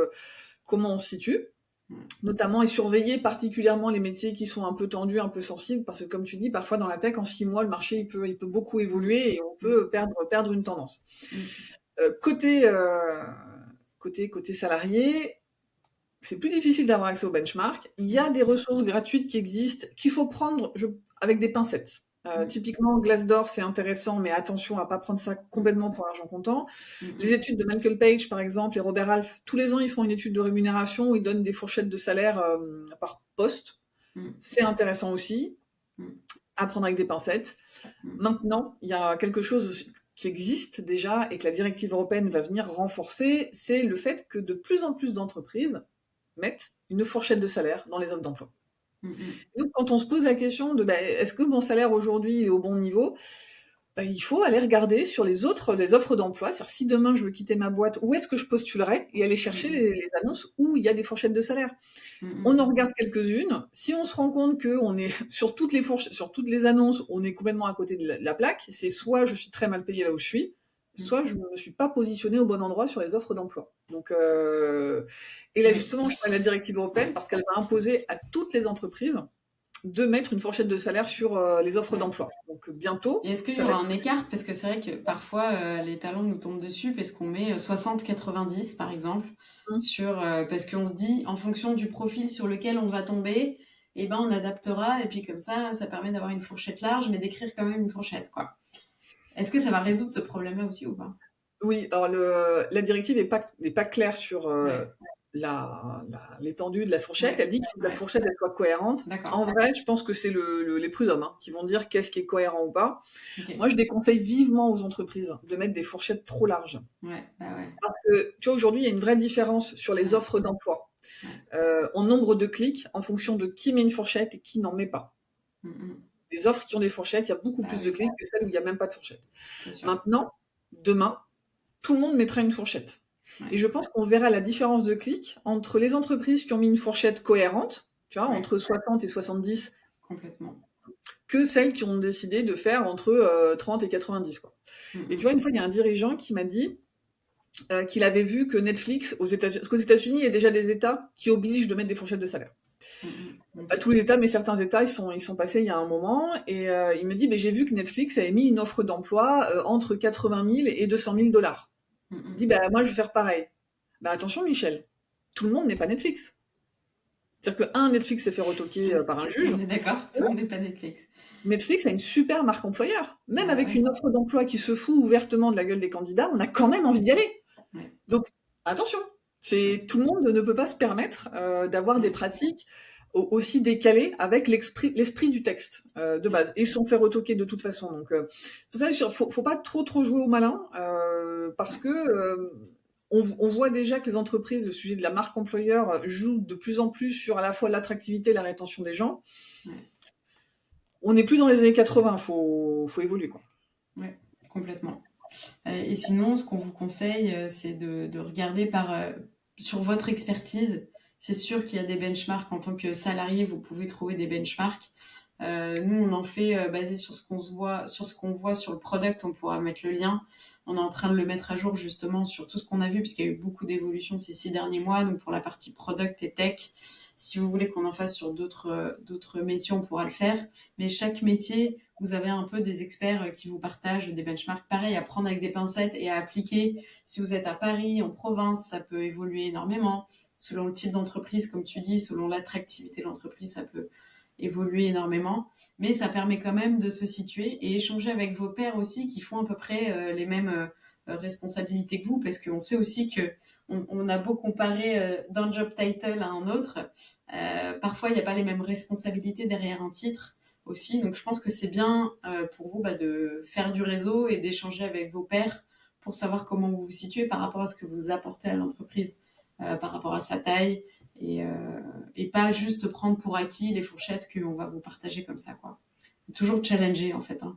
comment on se situe, ouais, notamment et surveiller particulièrement les métiers qui sont un peu tendus, un peu sensibles, parce que comme tu dis, parfois dans la tech, en 6 mois, le marché il peut beaucoup mm, évoluer et on mm, peut perdre une tendance. mm, Côté salarié, c'est plus difficile d'avoir accès aux benchmarks. Il y a des ressources gratuites qui existent, qu'il faut prendre avec des pincettes. mm, Typiquement, Glassdoor, c'est intéressant, mais attention à pas prendre ça complètement pour l'argent comptant. mm, Les mm, études de Michael Page, par exemple, et Robert Half, tous les ans, ils font une étude de rémunération où ils donnent des fourchettes de salaire par poste. mm, C'est intéressant aussi, mm, à prendre avec des pincettes. mm. Maintenant, il y a quelque chose aussi qui existe déjà et que la directive européenne va venir renforcer, c'est le fait que de plus en plus d'entreprises mettent une fourchette de salaire dans les offres d'emploi. Mm, mm. Donc, quand on se pose la question de est-ce que mon salaire aujourd'hui est au bon niveau, il faut aller regarder sur les offres d'emploi. C'est-à-dire, si demain je veux quitter ma boîte, où est-ce que je postulerai et aller chercher Mm, les annonces où il y a des fourchettes de salaire. mm, On en mm, regarde quelques-unes. Si on se rend compte que on est sur toutes les fourches, sur toutes les annonces, on est complètement à côté de la plaque. C'est soit je suis très mal payé là où je suis, mm, soit je ne me suis pas positionné au bon endroit sur les offres d'emploi. Donc, et là oui. justement, je parle de la directive européenne parce qu'elle va imposer à toutes les entreprises de mettre une fourchette de salaire sur les offres Ouais. d'emploi. Donc bientôt, Et est-ce qu'il y ça va aura être... un écart? Parce que c'est vrai que parfois, les talents nous tombent dessus parce qu'on met 60-90, par exemple, parce qu'on se dit, en fonction du profil sur lequel on va tomber, eh ben, on adaptera, et puis comme ça permet d'avoir une fourchette large, mais d'écrire quand même une fourchette, quoi. Est-ce que ça va résoudre ce problème-là aussi ou pas? Oui, alors la directive n'est pas claire sur Ouais, l'étendue de la fourchette. ouais, Elle dit qu'il faut que la ouais. fourchette elle soit cohérente. En D'accord. vrai, je pense que c'est les prud'hommes qui vont dire qu'est-ce qui est cohérent ou pas. Ok. Moi, je déconseille vivement aux entreprises de mettre des fourchettes trop larges. Ouais, bah ouais. Parce que, tu vois, aujourd'hui, il y a une vraie différence sur les Ouais, offres d'emploi, ouais. en nombre de clics, en fonction de qui met une fourchette et qui n'en met pas. Mm, mm. Les offres qui ont des fourchettes, il y a beaucoup Bah plus de oui, clics que celles où il n'y a même pas de fourchette. c'est sûr. Maintenant, demain, tout le monde mettra une fourchette. Et Ouais, je pense qu'on verra la différence de clics entre les entreprises qui ont mis une fourchette cohérente, tu vois, ouais, entre 60 et 70, complètement. que celles qui ont décidé de faire entre 30 et 90, quoi. Mm, Et tu mm. vois, une fois, il y a un dirigeant qui m'a dit qu'il avait vu que Netflix, aux États-Unis, parce qu'aux États-Unis, il y a déjà des États qui obligent de mettre des fourchettes de salaire. Mm, mm. Pas Ok. tous les États, mais certains États, ils sont passés il y a un moment, et il me dit, j'ai vu que Netflix avait mis une offre d'emploi entre 80 000 et 200 000 dollars. Mm, Il dit, mm. moi, je vais faire pareil. Attention, Michel, tout le monde n'est pas Netflix. C'est-à-dire que, Netflix s'est fait retoquer par un juge. On est d'accord, tout le monde n'est pas Netflix. Netflix a une super marque employeur. Même Bah avec ouais, une offre d'emploi qui se fout ouvertement de la gueule des candidats, on a quand même envie d'y aller. ouais. Donc, attention, Ouais. tout le monde ne peut pas se permettre d'avoir des Mm, pratiques aussi décalées avec l'esprit du texte de ouais. base. Et ils sont fait retoquer de toute façon. Donc, pour ça, faut pas trop jouer au malin parce que on voit déjà que les entreprises, le sujet de la marque employeur, joue de plus en plus sur à la fois l'attractivité et la rétention des gens. Ouais, On n'est plus dans les années 80, faut évoluer, quoi. ouais, complètement. Et sinon, ce qu'on vous conseille, c'est de regarder sur votre expertise. C'est sûr qu'il y a des benchmarks en tant que salarié, vous pouvez trouver des benchmarks. Nous, on en fait basé sur ce qu'on voit sur le product. On pourra mettre le lien. On est en train de le mettre à jour justement sur tout ce qu'on a vu, puisqu'il y a eu beaucoup d'évolutions ces 6 derniers mois. Donc pour la partie product et tech, si vous voulez qu'on en fasse sur d'autres métiers, on pourra le faire. Mais chaque métier, vous avez un peu des experts qui vous partagent des benchmarks pareils à prendre avec des pincettes et à appliquer. Si vous êtes à Paris, en province, ça peut évoluer énormément. Selon le type d'entreprise, comme tu dis, selon l'attractivité de l'entreprise, ça peut évoluer énormément. Mais ça permet quand même de se situer et échanger avec vos pairs aussi qui font à peu près responsabilités que vous, parce qu'on sait aussi que on a beau comparer d'un job title à un autre, parfois il n'y a pas les mêmes responsabilités derrière un titre aussi. Donc je pense que c'est bien pour vous de faire du réseau et d'échanger avec vos pairs pour savoir comment vous vous situez par rapport à ce que vous apportez à l'entreprise, par rapport à sa taille, et pas juste prendre pour acquis les fourchettes qu'on va vous partager comme ça, quoi. Toujours challenger, en fait, hein,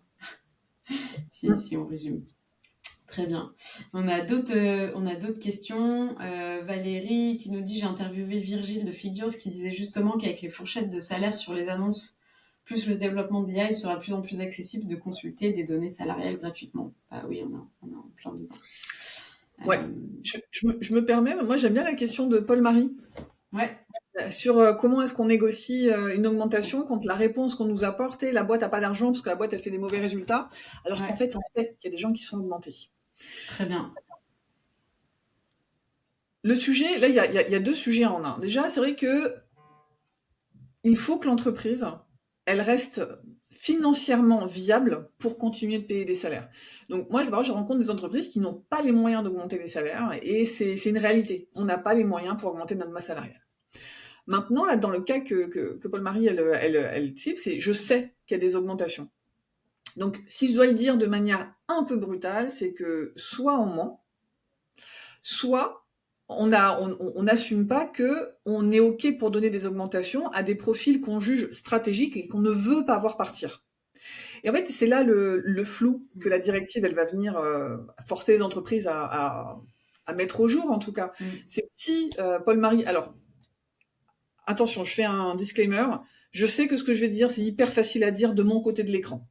si on résume. Très bien. On a d'autres questions. Valérie qui nous dit, j'ai interviewé Virgile de Figures qui disait justement qu'avec les fourchettes de salaire sur les annonces, plus le développement de l'IA, il sera de plus en plus accessible de consulter des données salariales gratuitement. Bah oui, on est en plein dedans. Ouais. Je me permets, moi j'aime bien la question de Paul-Marie. Ouais. Sur comment est-ce qu'on négocie une augmentation quand la réponse qu'on nous apporte est la boîte n'a pas d'argent parce que la boîte elle fait des mauvais résultats, alors qu'en fait on sait qu'il y a des gens qui sont augmentés. Très bien. Le sujet, là il y a deux sujets en un. Déjà, c'est vrai que il faut que l'entreprise, elle reste financièrement viable pour continuer de payer des salaires. Donc moi, je rencontre des entreprises qui n'ont pas les moyens d'augmenter les salaires et c'est une réalité. On n'a pas les moyens pour augmenter notre masse salariale. Maintenant, là, dans le cas que Paul-Marie, elle cible, c'est je sais qu'il y a des augmentations. Donc, si je dois le dire de manière un peu brutale, c'est que soit on ment, soit on n'assume pas que on est OK pour donner des augmentations à des profils qu'on juge stratégiques et qu'on ne veut pas voir partir. Et en fait, c'est là le flou que la directive, elle va venir forcer les entreprises à mettre au jour, en tout cas. C'est que si Paul-Marie... Alors, attention, je fais un disclaimer. Je sais que ce que je vais dire, c'est hyper facile à dire de mon côté de l'écran.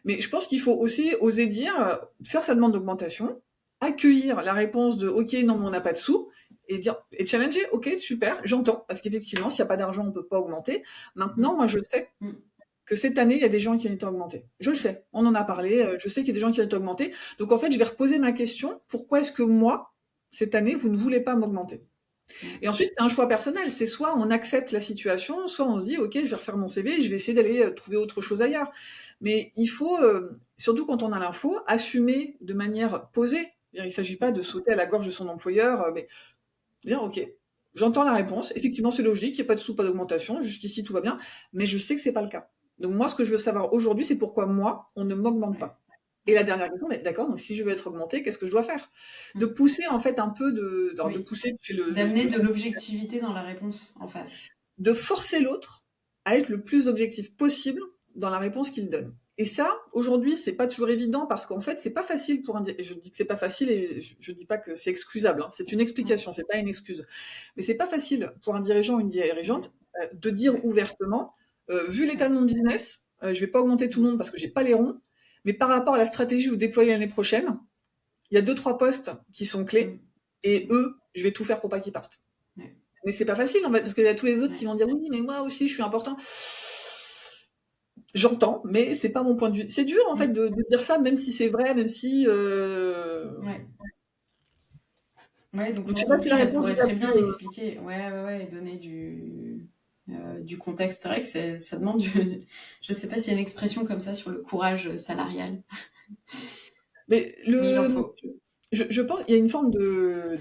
Mais je pense qu'il faut aussi oser dire, faire sa demande d'augmentation, accueillir la réponse de OK, non, mais on n'a pas de sous, et dire, et challenger, OK, super, j'entends, parce qu'effectivement, s'il n'y a pas d'argent, on ne peut pas augmenter. Maintenant, moi, je sais que cette année, il y a des gens qui ont été augmentés. Je le sais, on en a parlé, je sais qu'il y a des gens qui ont été augmentés. Donc, en fait, je vais reposer ma question, pourquoi est-ce que moi, cette année, vous ne voulez pas m'augmenter? Et ensuite, c'est un choix personnel. C'est soit on accepte la situation, soit on se dit, OK, je vais refaire mon CV et je vais essayer d'aller trouver autre chose ailleurs. Mais il faut, surtout quand on a l'info, assumer de manière posée. Il ne s'agit pas de sauter à la gorge de son employeur, mais dire, OK, j'entends la réponse. Effectivement, c'est logique, il n'y a pas de sous, pas d'augmentation. Jusqu'ici, tout va bien. Mais je sais que c'est pas le cas. Donc moi, ce que je veux savoir aujourd'hui, c'est pourquoi moi, on ne m'augmente pas. Et la dernière question, mais d'accord, donc si je veux être augmenté, qu'est-ce que je dois faire? De pousser en fait un peu de pousser d'amener de l'objectivité dans la réponse en face. De forcer l'autre à être le plus objectif possible dans la réponse qu'il donne. Et ça, aujourd'hui, c'est pas toujours évident parce qu'en fait, c'est pas facile pour un je dis que c'est pas facile et je dis pas que c'est excusable, hein. C'est une explication, c'est pas une excuse. Mais c'est pas facile pour un dirigeant ou une dirigeante de dire ouvertement, vu l'état de mon business, je vais pas augmenter tout le monde parce que j'ai pas les ronds, mais par rapport à la stratégie que vous déployez l'année prochaine, il y a 2-3 postes qui sont clés et eux, je vais tout faire pour pas qu'ils partent. Mais c'est pas facile en fait, parce qu'il y a tous les autres qui vont dire oui, mais moi aussi je suis important. J'entends, mais c'est pas mon point de vue. C'est dur en fait de dire ça, même si c'est vrai, même si. Ouais, donc je sais pas si la réponse pourrait très bien expliquer, et donner du contexte. C'est vrai que ça demande je sais pas s'il y a une expression comme ça sur le courage salarial. Mais il en faut. Je pense qu'il y a une forme je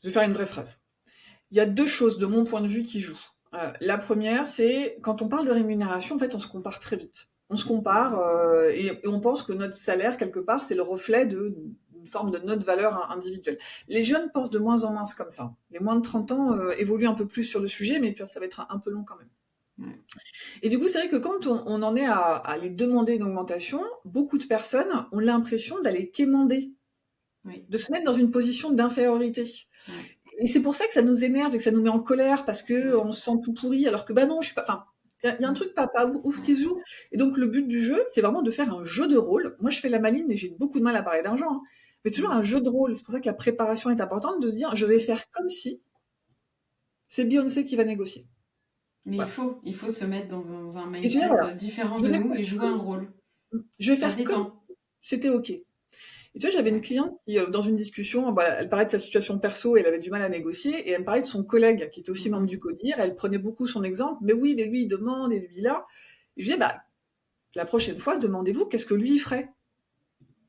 vais faire une vraie phrase. Il y a deux choses de mon point de vue qui jouent. La première, c'est quand on parle de rémunération, en fait, on se compare très vite. On se compare et on pense que notre salaire, quelque part, c'est le reflet d'une forme de notre valeur individuelle. Les jeunes pensent de moins en moins comme ça. Les moins de 30 ans évoluent un peu plus sur le sujet, mais ça va être un peu long quand même. Et du coup, c'est vrai que quand on en est à aller demander une augmentation, beaucoup de personnes ont l'impression d'aller quémander, de se mettre dans une position d'infériorité. Et c'est pour ça que ça nous énerve et que ça nous met en colère parce que on se sent tout pourri alors que bah non, je suis pas. Enfin, il y a un truc pas ouf qui se joue. Et donc le but du jeu, c'est vraiment de faire un jeu de rôle. Moi, je fais la maline, mais j'ai beaucoup de mal à parler d'argent. Hein. Mais toujours un jeu de rôle. C'est pour ça que la préparation est importante, de se dire, je vais faire comme si c'est Beyoncé qui va négocier. Mais voilà. il faut se mettre dans un mindset différent de nous et jouer un rôle. Je vais faire comme si c'était OK. Et tu vois, j'avais une cliente qui, dans une discussion, elle parlait de sa situation perso, elle avait du mal à négocier, et elle me parlait de son collègue, qui était aussi membre du CODIR, elle prenait beaucoup son exemple, mais oui, mais lui, il demande, et lui, là. Et je disais, la prochaine fois, demandez-vous qu'est-ce que lui, il ferait.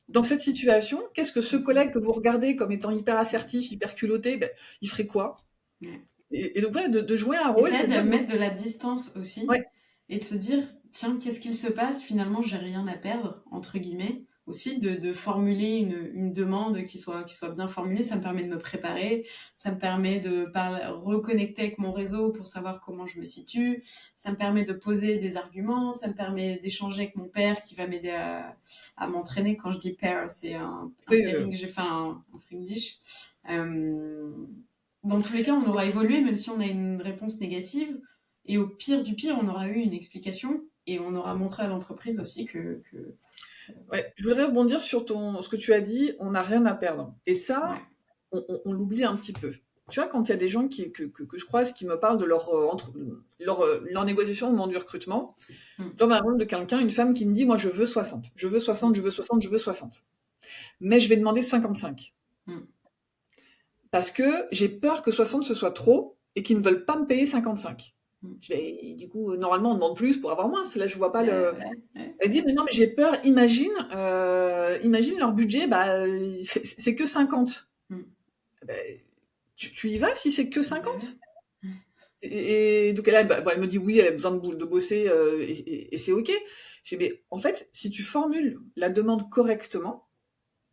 dans cette situation, qu'est-ce que ce collègue que vous regardez comme étant hyper assertif, hyper culotté, ben, il ferait quoi? Ouais. Et donc, voilà, de jouer un Et rôle, ça c'est aide de à dire, mettre de la distance aussi ouais, et de se dire, tiens, qu'est-ce qu'il se passe? Finalement, j'ai rien à perdre, entre guillemets. Aussi, de formuler une demande qui soit bien formulée, ça me permet de me préparer, ça me permet de reconnecter avec mon réseau pour savoir comment je me situe, ça me permet de poser des arguments, ça me permet d'échanger avec mon père qui va m'aider à m'entraîner. Quand je dis père, c'est un oui, pairing, j'ai fait un Fringlish. Euh, dans tous les cas, on aura évolué, même si on a une réponse négative. Et au pire du pire, on aura eu une explication et on aura montré à l'entreprise aussi que... ouais. Je voudrais rebondir sur ce que tu as dit, on n'a rien à perdre. Et Ouais. ça, on l'oublie un petit peu. Tu vois, quand il y a des gens que je croise qui me parlent de leur négociation au moment du recrutement, Mm. genre par exemple de quelqu'un, une femme qui me dit, moi je veux 60, je veux 60, je veux 60, je veux 60. Mais je vais demander 55. Mm. Parce que j'ai peur que 60 ce soit trop et qu'ils ne veulent pas me payer 55. Mm. Je dis, du coup, normalement on demande plus pour avoir moins. Là, je vois pas le. Ouais, ouais. Elle dit, mais non, mais j'ai peur, imagine leur budget, bah, c'est que 50. Mm. Ben, tu y vas si c'est que Bah 50? ouais. Et donc elle me dit oui, elle a besoin de bosser et c'est ok. Je dis, mais en fait, si tu formules la demande correctement,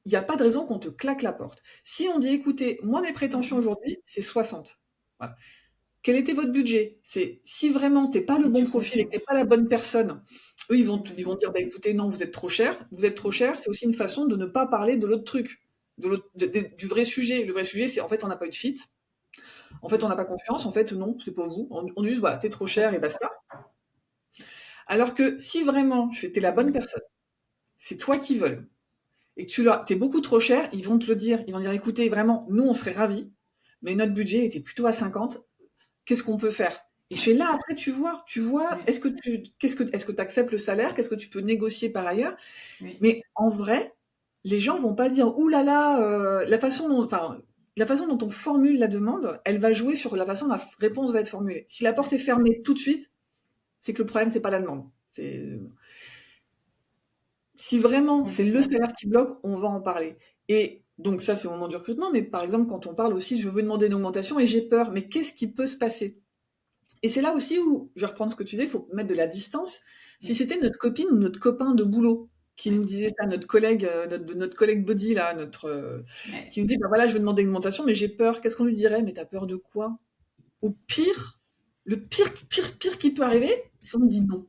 il n'y a pas de raison qu'on te claque la porte. Si on dit, écoutez, moi mes prétentions Mm. aujourd'hui, c'est 60. Voilà. Quel était votre budget? C'est si vraiment t'es pas le Et bon tu profil et que t'es confirmes. pas la bonne personne, eux ils vont Complètement. dire bah écoutez non vous êtes trop cher, vous êtes trop cher. C'est aussi une façon de ne pas parler de l'autre truc, du vrai sujet. Le vrai sujet c'est en fait on n'a pas eu de fit, en fait on Mm. n'a pas confiance, en fait non c'est pas vous. On dit juste voilà t'es trop cher et basta. Alors que si vraiment t'es la bonne personne, c'est toi qui veulent et que t'es beaucoup trop cher, ils vont te le dire, ils vont dire écoutez vraiment nous on serait ravis, mais notre budget était plutôt à 50. Qu'est-ce qu'on peut faire? Et Ouais. chez là, après, tu vois, Ouais. est-ce que tu acceptes le salaire? Qu'est-ce que tu peux négocier par ailleurs? Oui. Mais en vrai, les gens vont pas dire, ouh là là, la façon dont on formule la demande, elle va jouer sur la façon dont la réponse va être formulée. Si la porte est fermée tout de suite, c'est que le problème, c'est pas la demande. Si vraiment c'est le Complètement. salaire qui bloque, on va en parler. Et donc ça, c'est au moment du recrutement, mais par exemple, quand on parle aussi, je veux demander une augmentation et j'ai peur, mais qu'est-ce qui peut se passer? Et c'est là aussi où, je reprends ce que tu disais, il faut mettre de la distance. Si Oui. c'était notre copine ou notre copain de boulot qui Ouais. nous disait ça, notre collègue, notre collègue body là, Ouais. qui nous dit, bah voilà, je veux demander une augmentation, mais j'ai peur. Qu'est-ce qu'on lui dirait? Mais t'as peur de quoi? Au pire, le pire qui peut arriver, c'est on me dit non.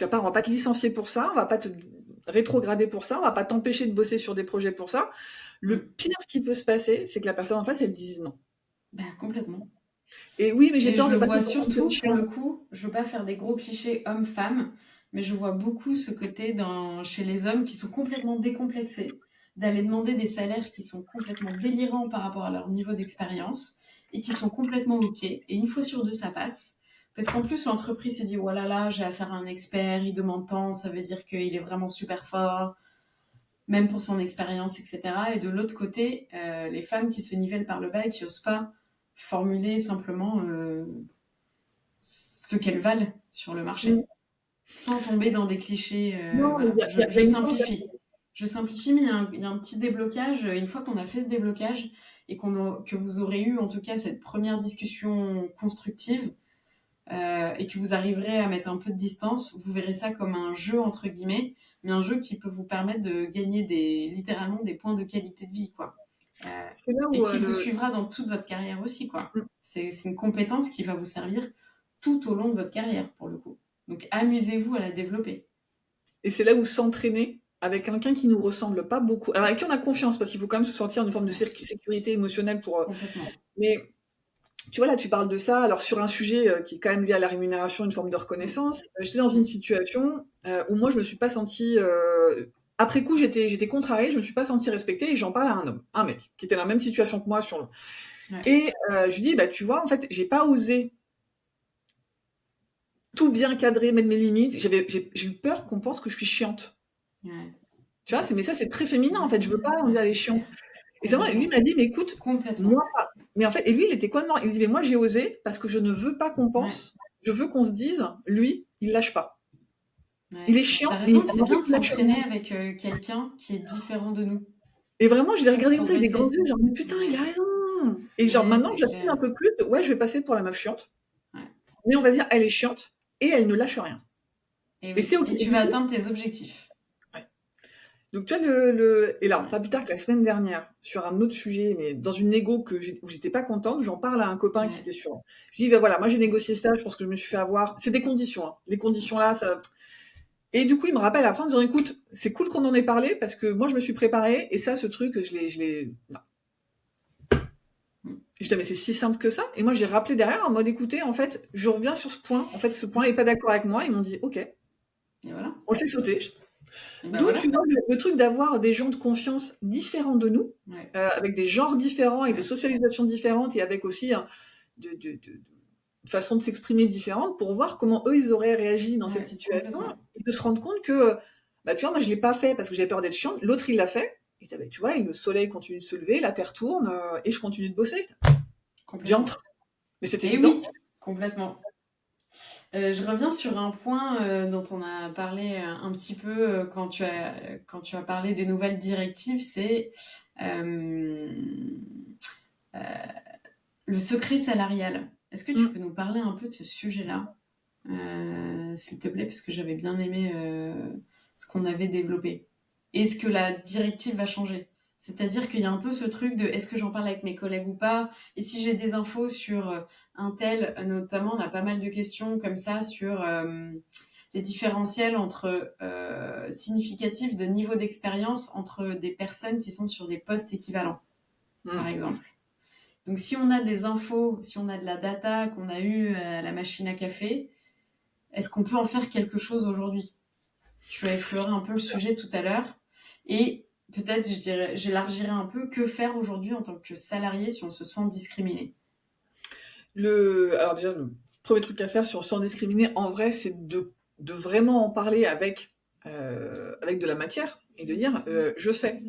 On va pas te licencier pour ça, on va pas te rétrograder pour ça, on va pas t'empêcher de bosser sur des projets pour ça. Le Mm. pire qui peut se passer, c'est que la personne en face, elle dise non. Bah, complètement. Et oui, mais j'ai Et je peur le de passer vois pour une surtout, petite pour le chienne. coup, je veux pas faire des gros clichés hommes-femmes, mais je vois beaucoup ce côté chez les hommes qui sont complètement décomplexés, d'aller demander des salaires qui sont complètement délirants par rapport à leur niveau d'expérience et qui sont complètement OK. Et une fois sur deux, ça passe. Parce qu'en plus, l'entreprise se dit, oh là là, j'ai affaire à un expert, il demande tant, ça veut dire qu'il est vraiment super fort, même pour son expérience, etc. Et de l'autre côté, les femmes qui se nivellent par le bas et qui n'osent pas formuler simplement ce qu'elles valent sur le marché, Mm. sans tomber dans des clichés. Non, mais Voilà, il y je a une sorte simplifie. Je simplifie, mais il y a un petit déblocage. Une fois qu'on a fait ce déblocage et que vous aurez eu en tout cas cette première discussion constructive et que vous arriverez à mettre un peu de distance, vous verrez ça comme un jeu entre guillemets, mais un jeu qui peut vous permettre de gagner littéralement des points de qualité de vie, quoi. c'est là Et où qui vous suivra dans toute votre carrière aussi, quoi. mmh, C'est une compétence qui va vous servir tout au long de votre carrière, pour le coup. Donc, amusez-vous à la développer. et c'est là où s'entraîner avec quelqu'un qui nous ressemble pas beaucoup, alors avec qui on a confiance, parce qu'il faut quand même se sentir une forme de Ouais, sécurité émotionnelle pour. complètement. Mais tu vois là, tu parles de ça, alors sur un sujet qui est quand même lié à la rémunération, une forme de Mm, reconnaissance. J'étais dans une mm, situation où moi je me suis pas sentie. Après coup, j'étais contrariée, je me suis pas sentie respectée et j'en parle à un homme, un mec qui était dans la même situation que moi sur le. ouais, Et je lui dis bah tu vois en fait j'ai pas osé tout bien cadrer, mettre mes limites. J'ai eu peur qu'on pense que je suis chiante. ouais, Tu vois, mais ça, c'est très féminin, en fait. Je veux pas, on ouais, dit, elle est c'est chiante. clair. Et c'est vrai, lui Complètement. m'a dit, mais écoute, Complètement. moi, pas. Mais en fait, et lui, il était complètement, il dit, mais moi, j'ai osé parce que je ne veux pas qu'on Ouais, pense, je veux qu'on se dise, lui, il lâche pas. Il Ouais. est chiant, T'as mais raison, en c'est bien fait, de il lâche s'entraîner rien. avec quelqu'un qui est différent de nous. Et vraiment, je l'ai regardé comme ça avec des grands Progresser. yeux, genre, mais putain, il a Ouais, raison. Et genre, ouais, maintenant, c'est j'assume un clair. peu plus. Ouais, je vais passer pour la meuf chiante. Ouais. Mais on va dire, elle est chiante et elle ne lâche rien. Et Et c'est oui, ok. et Et tu du vas coup, atteindre tes objectifs. ouais. Donc, tu vois, et là, Ouais, pas plus tard que la semaine dernière, sur un autre sujet, mais dans une négo où j'étais pas contente, j'en parle à un copain qui ouais, était sur. Je dis, ben voilà, moi j'ai négocié ça, je pense que je me suis fait avoir. C'est des conditions, hein. Les conditions là, ça. Et du coup, il me rappelle après en me disant, écoute, c'est cool qu'on en ait parlé parce que moi je me suis préparée et ça, ce truc, non. mm, Je disais, mais c'est si simple que ça. Et moi, j'ai rappelé derrière en mode, écoutez, en fait, je reviens sur ce point. En fait, ce point n'est pas d'accord avec moi. Ils m'ont dit, ok, et voilà. on le fait sauter. Et ben D'où, tu voilà. vois, le truc d'avoir des gens de confiance différents de nous, Ouais, avec des genres différents et des ouais, socialisations différentes et avec aussi de façons de s'exprimer différentes pour voir comment eux, ils auraient réagi dans cette ouais, situation complètement. et de se rendre compte que, bah, tu vois, moi, je l'ai pas fait parce que j'avais peur d'être chiante. L'autre, il l'a fait. Et tu vois, le soleil continue de se lever, la terre tourne et je continue de bosser. Complètement. J'entre. Mais c'est Et évident. oui, complètement. Je reviens sur un point dont on a parlé un petit peu quand tu as parlé des nouvelles directives, c'est euh, euh, le secret salarial. Est-ce que tu Mm. peux nous parler un peu de ce sujet-là, s'il te plaît, parce que j'avais bien aimé ce qu'on avait développé. Est-ce que la directive va changer? C'est-à-dire qu'il y a un peu ce truc de est-ce que j'en parle avec mes collègues ou pas? Et si j'ai des infos sur un tel, notamment, on a pas mal de questions comme ça sur les différentiels entre significatifs de niveau d'expérience entre des personnes qui sont sur des postes équivalents, par Mm. exemple. Donc si on a des infos, si on a de la data qu'on a eue à la machine à café, est-ce qu'on peut en faire quelque chose aujourd'hui? Tu as effleuré un peu le sujet tout à l'heure. Et peut-être, j'élargirai un peu, que faire aujourd'hui en tant que salarié si on se sent discriminé? Alors déjà, le premier truc à faire sur sans discriminer, en vrai, c'est de vraiment en parler avec de la matière et de dire, je sais.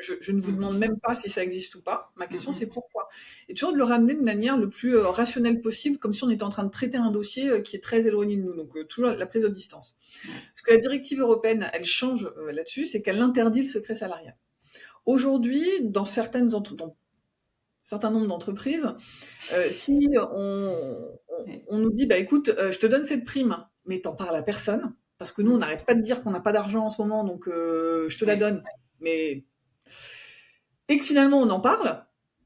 Je ne vous Mm, demande même pas si ça existe ou pas. Ma mm, question, c'est mm. pourquoi. Et toujours de le ramener de manière le plus rationnelle possible, comme si on était en train de traiter un dossier qui est très éloigné de nous. Donc, toujours la prise de distance. Ouais. Ce que la directive européenne, elle change là-dessus, c'est qu'elle interdit le secret salarial. Aujourd'hui, dans dans certain nombre d'entreprises, si Ouais. on nous dit, bah écoute, je te donne cette prime, mais t'en parles à personne, parce que nous, on Mm. n'arrête pas de dire qu'on n'a pas d'argent en ce moment, donc je te la Ouais. donne. Mais et que finalement on en parle,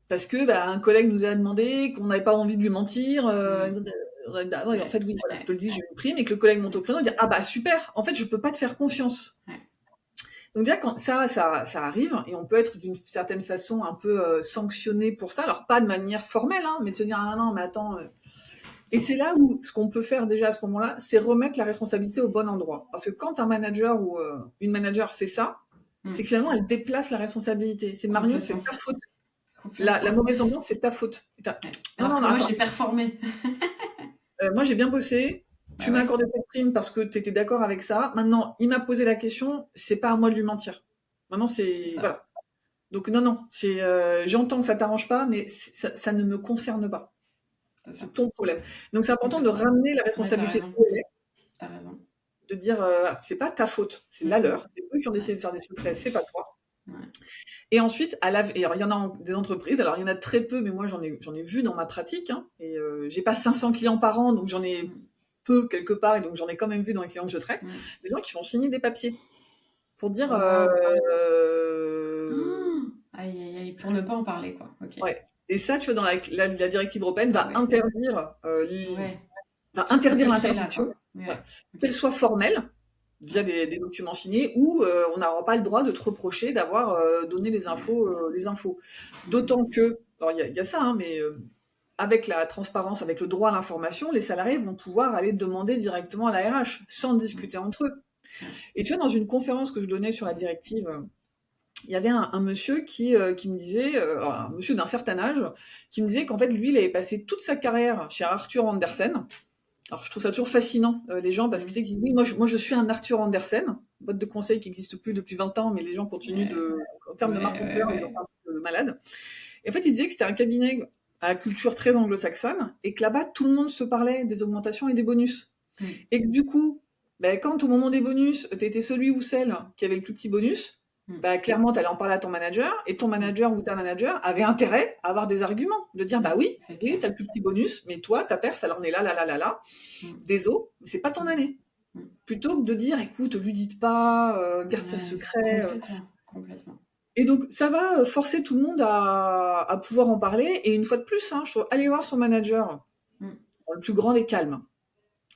parce que bah, un collègue nous a demandé qu'on n'avait pas envie de lui mentir. Mm. Ah ouais, en Ouais. fait, oui, voilà, je te Ouais. le dis, j'ai une prime, et que le collègue monte au Ouais. créneau et dit, ah bah super, en fait, je peux pas te faire confiance. Ouais. Donc déjà, quand ça arrive, et on peut être d'une certaine façon un peu sanctionné pour ça, alors pas de manière formelle, hein, mais de se dire, ah non, mais attends. Et c'est là où ce qu'on peut faire déjà à ce moment-là, c'est remettre la responsabilité au bon endroit. Parce que quand un manager ou une manager fait ça, c'est que Mm. finalement, elle déplace la responsabilité. C'est Mario, c'est Complètement. ta faute. La Complètement. mauvaise ambiance, c'est ta faute. Ouais. Non, Alors non, que non, moi, attends. j'ai performé. Moi, j'ai bien bossé. Bah Tu m'as ouais, accordé cette prime parce que tu étais d'accord avec ça. Maintenant, il m'a posé la question. C'est pas à moi de lui mentir. Maintenant, c'est c'est ça. voilà. Donc non, non. J'entends que ça t'arrange pas, mais ça ne me concerne pas. C'est ça. C'est ton problème. Donc c'est important de Complètement. ramener la Ouais, t'as responsabilité raison. où elle est, T'as raison. de dire voilà, c'est pas ta faute, c'est Mm, la mm. leur. C'est eux qui ont Ouais. décidé de faire des secrets, c'est pas toi. Ouais. Et ensuite, et alors, il y en a des entreprises, alors il y en a très peu, mais moi j'en ai vu dans ma pratique, hein, et j'ai pas 500 clients par an, donc j'en ai Mm, peu quelque part, et donc j'en ai quand même vu dans les clients que je traite, mm. des gens qui font signer des papiers pour dire, Waouh. Aïe, aïe, aïe, pour ne pas en parler, quoi. Ok. ouais. Et ça, tu vois, dans la directive européenne Ah va ouais. interdire, Ouais. Tous ces secrets-là, l'interdiction, quoi. voilà, Ouais. Ok. qu'elle soit formelle, via Ouais. des documents signés, ou on n'aura pas le droit de te reprocher d'avoir donné les infos. Mm, mm. D'autant que, alors il y a ça, hein, mais avec la transparence, avec le droit à l'information, les salariés vont pouvoir aller demander directement à la RH, sans Mm. discuter entre eux. Ouais. Et tu vois, dans une conférence que je donnais sur la directive, il y avait un monsieur qui me disait, alors, un monsieur d'un certain âge, qui me disait qu'en fait, lui, il avait passé toute sa carrière chez Arthur Andersen. Alors, je trouve ça toujours fascinant, les gens, parce que tu sais, Mm. qu'ils disent, oui, moi, je suis un Arthur Andersen, boîte de conseil qui n'existe plus depuis 20 ans, mais les gens continuent Ouais. en termes Ouais, de marque ouais, employeur, ils ont ouais. un peu de malade. Et en fait, il disait que c'était un cabinet à culture très anglo-saxonne, et que là-bas, tout le monde se parlait des augmentations et des bonus. Mm. Et que du coup, Ben, quand au moment des bonus, tu étais celui ou celle qui avait le plus petit bonus, Mm. bah, clairement, tu allais en parler à ton manager, et ton Mm. manager ou ta manager avait intérêt à avoir des arguments, de dire, bah oui, C'est oui, clair. t'as le plus petit bonus, mais toi, ta perf, elle en est là, là, là, là, là. Mm. Désolé, mais c'est pas ton Mm. année. Mm. Plutôt que de dire, écoute, lui dites pas, garde ça Ouais, secret. complètement, complètement. Et donc, ça va forcer tout le monde à pouvoir en parler. Et une fois de plus, hein, je trouve, aller voir son manager, Mm. dans le plus grand des calmes.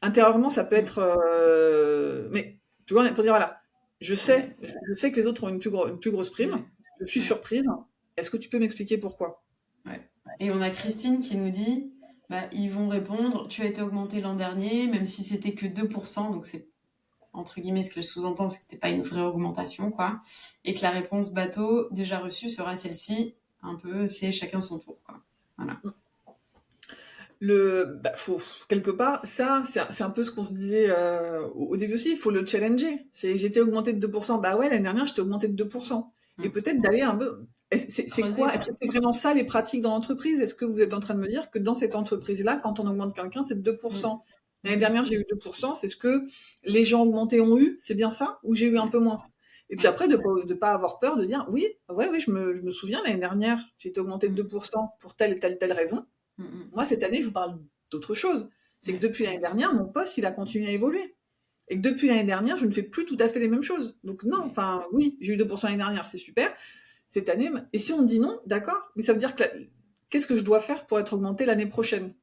Intérieurement, ça peut Mm. être, mais tu vois, pour dire voilà, Ouais, je sais que les autres ont une plus grosse prime. ouais, Je suis ouais, surprise. Est-ce que tu peux m'expliquer pourquoi? ouais. Et on a Christine qui nous dit, bah, ils vont répondre, tu as été augmenté l'an dernier, même si c'était que 2%, donc c'est entre guillemets, ce que je sous-entends, c'est que c'était pas une vraie augmentation, quoi. Et que la réponse bateau déjà reçue sera celle-ci. Un peu, c'est chacun son tour, quoi. Voilà. Faut, quelque part, ça, c'est un peu ce qu'on se disait au début aussi, il faut le challenger. J'étais augmenté de 2%. Bah ouais, l'année dernière, j'étais augmenté de 2%. Et Mm. peut-être d'aller un peu. C'est Creuser, quoi? Est-ce quoi. que c'est vraiment ça les pratiques dans l'entreprise? Est-ce que vous êtes en train de me dire que dans cette entreprise-là, quand on augmente quelqu'un, c'est de Mm. 2%? L'année Mm. dernière, j'ai eu 2%. C'est ce que les gens augmentés ont eu? C'est bien ça? Ou j'ai eu un Ouais. peu moins? Et puis Ouais. après, de pas avoir peur de dire, oui, ouais, oui, je me souviens, l'année dernière, j'ai été augmenté de Mm. 2% pour telle et telle, telle raison. Mm. Mm. Moi, cette année, je vous parle d'autre chose. C'est que Ouais, depuis l'année complètement. dernière, mon poste, il a continué à évoluer. Et que depuis l'année dernière, je ne fais plus tout à fait les mêmes choses. Donc non, Ouais. enfin, oui, j'ai eu 2% l'année dernière, c'est super. Cette année, et si on me dit non, d'accord, mais ça veut dire que qu'est-ce que je dois faire pour être augmenté l'année prochaine?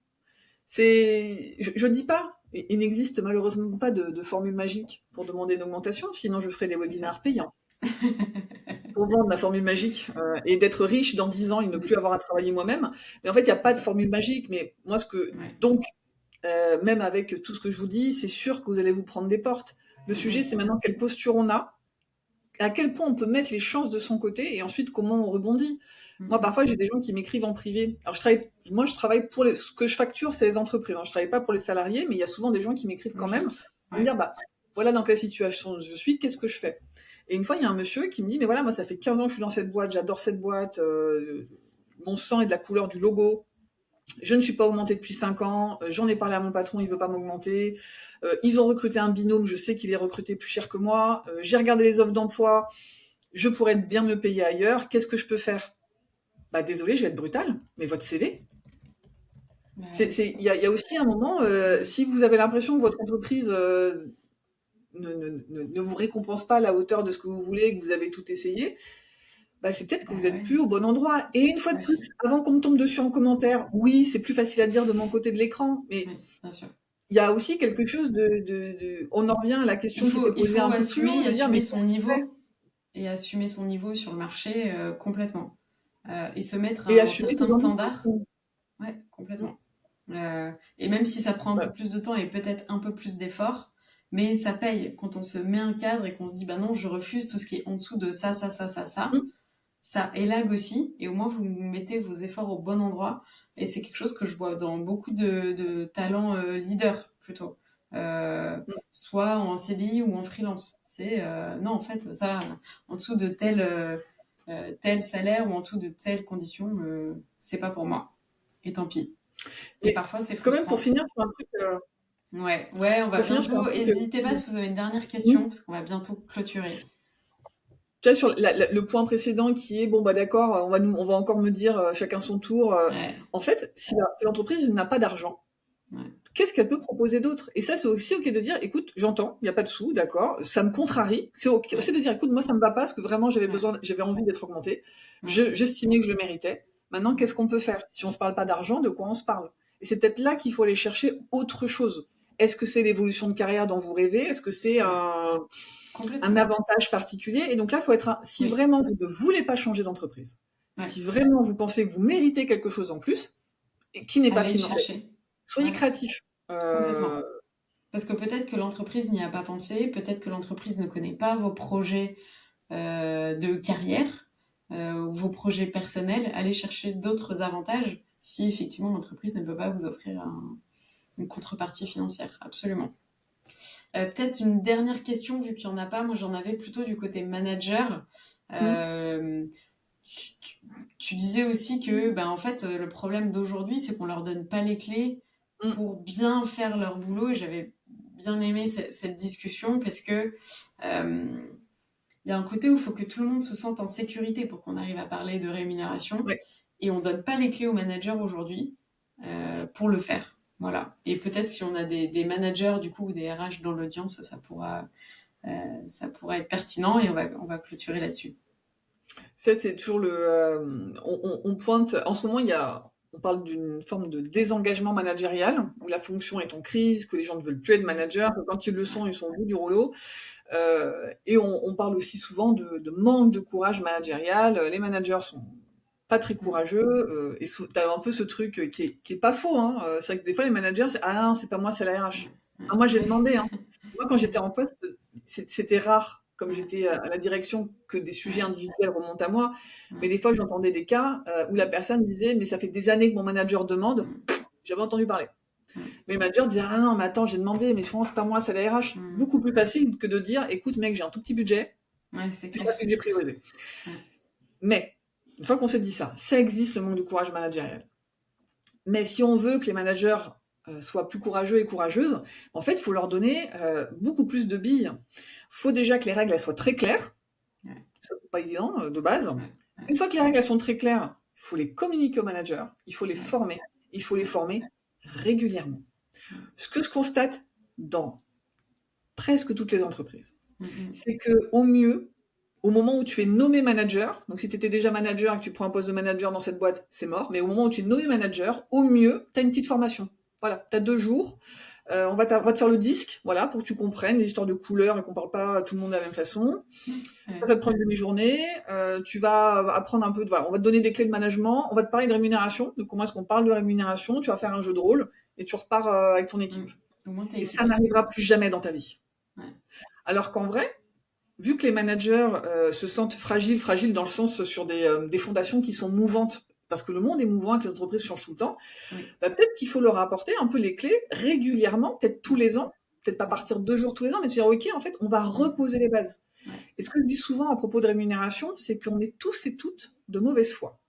Je ne dis pas, il n'existe malheureusement pas de formule magique pour demander une augmentation, sinon je ferai des C'est ça. webinaires payants pour vendre ma formule magique et d'être riche dans 10 ans et ne Mm. plus avoir à travailler moi-même. Mais en fait, il n'y a C'est pas de ça. formule magique. Mais moi, Ouais. donc, même avec tout ce que je vous dis, c'est sûr que vous allez vous prendre des portes. Le Mm. sujet, Mm. c'est maintenant quelle posture on a, à quel point on peut mettre les chances de son côté, et ensuite comment on rebondit. Mm. Moi, Mm. parfois, j'ai des gens qui m'écrivent en privé. Alors, moi, je travaille pour ce que je facture, c'est les entreprises. Je travaille pas pour les salariés, mais il y a souvent des gens qui m'écrivent quand même Logique. pour me Ouais. dire, bah, voilà dans quelle situation je suis, qu'est-ce que je fais. Et une fois, il y a un monsieur qui me dit, mais voilà, moi, ça fait 15 ans que je suis dans cette boîte, j'adore cette boîte, mon sang est de la couleur du logo, je ne suis pas augmenté depuis 5 ans, j'en ai parlé à mon patron, il veut pas m'augmenter. Ils ont recruté un binôme, je sais qu'il est recruté plus cher que moi. J'ai regardé les offres d'emploi, je pourrais être bien mieux payé ailleurs. Qu'est-ce que je peux faire? Bah désolé, je vais être brutal, mais votre CV. Bah ouais. Il y a aussi un moment, si vous avez l'impression que votre entreprise ne vous récompense pas à la hauteur de ce que vous voulez, que vous avez tout essayé, bah, c'est peut-être que Bah vous êtes ouais. plus au bon endroit. Et une fois de plus, Aussi. avant qu'on me tombe dessus en commentaire, oui, c'est plus facile à dire de mon côté de l'écran, mais Oui, bien sûr. il y a aussi quelque chose on en revient à la question qui était Il posée faut un peu plus haut, de dire, assumer mais son qu'est-ce que je fais? niveau et assumer son niveau sur le marché complètement. Et se mettre Et un assumer certain tes standard. ambitions. Ouais, complètement. Et même si ça prend un Ouais. peu plus de temps et peut-être un peu plus d'efforts, mais ça paye quand on se met un cadre et qu'on se dit bah non, je refuse tout ce qui est en dessous de ça, ça, ça, ça, ça. Mm. Ça élague aussi, et au moins vous mettez vos efforts au bon endroit. Et c'est quelque chose que je vois dans beaucoup de talents leaders plutôt. Soit en CDI ou en freelance. C'est non, en fait, ça, en dessous de tel salaire ou en dessous de telle condition, c'est pas pour moi. Et tant pis. Et Et parfois, c'est quand même, frustrant. Ouais, ouais, on va pour finir sur un bientôt. truc, N'hésitez pas si vous avez une dernière question, mm. parce qu'on va bientôt clôturer. Tu vois, sur le point précédent qui est, bon, bah d'accord, on va encore me dire chacun son tour. Ouais, En fait, si l'entreprise n'a pas d'argent, ouais, qu'est-ce qu'elle peut proposer d'autre? Et ça, c'est aussi OK de dire, écoute, j'entends, il n'y a pas de sous, d'accord, ça me contrarie. C'est OK aussi ouais, de dire, écoute, moi, ça me va pas, parce que vraiment, ouais, j'avais envie d'être augmenté. ouais, J'estimais que je le méritais. Maintenant, ouais. qu'est-ce qu'on peut faire? Si on se parle pas d'argent, de quoi on se parle? Et c'est peut-être là qu'il faut aller chercher autre chose. Est-ce que c'est l'évolution de carrière dont vous rêvez? Est-ce que c'est Ouais. un Complètement. avantage particulier? Et donc là, faut être si Oui. vraiment vous ne voulez pas changer d'entreprise, Ouais. si vraiment vous pensez que vous méritez quelque chose en plus, et qui n'est pas Allez le financé, chercher. soyez Ouais. créatifs. Complètement. Parce que peut-être que l'entreprise n'y a pas pensé, peut-être que l'entreprise ne connaît pas vos projets de carrière, vos projets personnels. Allez chercher d'autres avantages si effectivement l'entreprise ne peut pas vous offrir une contrepartie financière. Absolument. Peut-être une dernière question, vu qu'il n'y en a pas. Moi, j'en avais plutôt du côté manager. Mm. Euh, tu disais aussi que, ben, en fait, le problème d'aujourd'hui, c'est qu'on leur donne pas les clés Mm. pour bien faire leur boulot. Et bien aimé cette discussion parce que il y a un côté où il faut que tout le monde se sente en sécurité pour qu'on arrive à parler de rémunération. Ouais. Et on donne pas les clés aux managers aujourd'hui pour le faire. Voilà. Et peut-être si on a des managers du coup ou des RH dans l'audience, ça pourra être pertinent et on va clôturer là-dessus. Ça, c'est toujours on pointe. En ce moment, on parle d'une forme de désengagement managérial, où la fonction est en crise, que les gens ne veulent plus être managers, que quand ils le sont, ils sont au bout du rouleau. Et on parle aussi souvent de manque de courage managérial. Les managers sont pas très courageux, et t'as un peu ce truc qui est pas faux, hein. C'est vrai que des fois, les managers, ah non, c'est pas moi, c'est la RH. Ah, moi, j'ai demandé, hein. Moi, quand j'étais en poste, c'était rare, comme j'étais à la direction, que des sujets individuels remontent à moi. Mais des fois, j'entendais des cas où la personne disait, mais ça fait des années que mon manager demande, j'avais entendu parler. Mais le manager disait, ah non, mais attends, j'ai demandé, mais franchement, c'est pas moi, c'est la RH. Beaucoup plus facile que de dire, écoute, mec, j'ai un tout petit budget, c'est pas que j'ai priorisé. Mais, une fois qu'on s'est dit ça existe le manque de courage managérial. Mais si on veut que les managers soient plus courageux et courageuses, en fait, il faut leur donner beaucoup plus de billes. Il faut déjà que les règles elles soient très claires. Ça, c'est pas évident de base. Une fois que les règles elles sont très claires, il faut les communiquer aux managers, il faut les former. Il faut les former régulièrement. Ce que je constate dans presque toutes les entreprises, c'est que au mieux, au moment où tu es nommé manager, donc si tu étais déjà manager et que tu prends un poste de manager dans cette boîte, c'est mort, mais au moment où tu es nommé manager, au mieux, tu as une petite formation. Voilà, tu as 2 jours, on va te faire le disque, voilà, pour que tu comprennes les histoires de couleurs et qu'on parle pas à tout le monde de la même façon. Ça te prend une demi-journée, tu vas apprendre un peu, voilà, on va te donner des clés de management, on va te parler de rémunération, de comment est-ce qu'on parle de rémunération, tu vas faire un jeu de rôle et tu repars avec ton équipe. Et ça n'arrivera plus jamais dans ta vie. Alors qu'en vrai, vu que les managers se sentent fragiles dans le sens sur des fondations qui sont mouvantes, parce que le monde est mouvant et que les entreprises changent tout le temps, peut-être qu'il faut leur apporter un peu les clés régulièrement, peut-être tous les ans, peut-être pas partir 2 jours tous les ans, mais se dire, ok, en fait, on va reposer les bases. Et ce que je dis souvent à propos de rémunération, c'est qu'on est tous et toutes de mauvaise foi.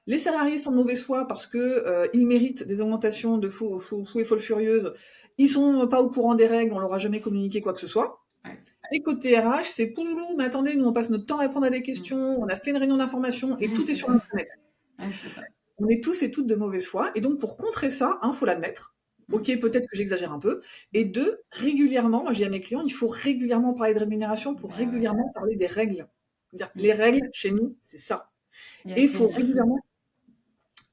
Les salariés sont de mauvaise foi parce que ils méritent des augmentations de fou et folles furieuses. Ils sont pas au courant des règles, on leur a jamais communiqué quoi que ce soit. Et côté RH, c'est pouloulou, mais attendez, nous on passe notre temps à répondre à des questions, on a fait une réunion d'information et tout est sur Internet. On est tous et toutes de mauvaise foi, et donc pour contrer ça, faut l'admettre. Ok, peut-être que j'exagère un peu. Et 2, régulièrement, moi je dis à mes clients, il faut régulièrement parler de rémunération pour régulièrement parler des règles. Les règles, chez nous, c'est ça. Et il faut régulièrement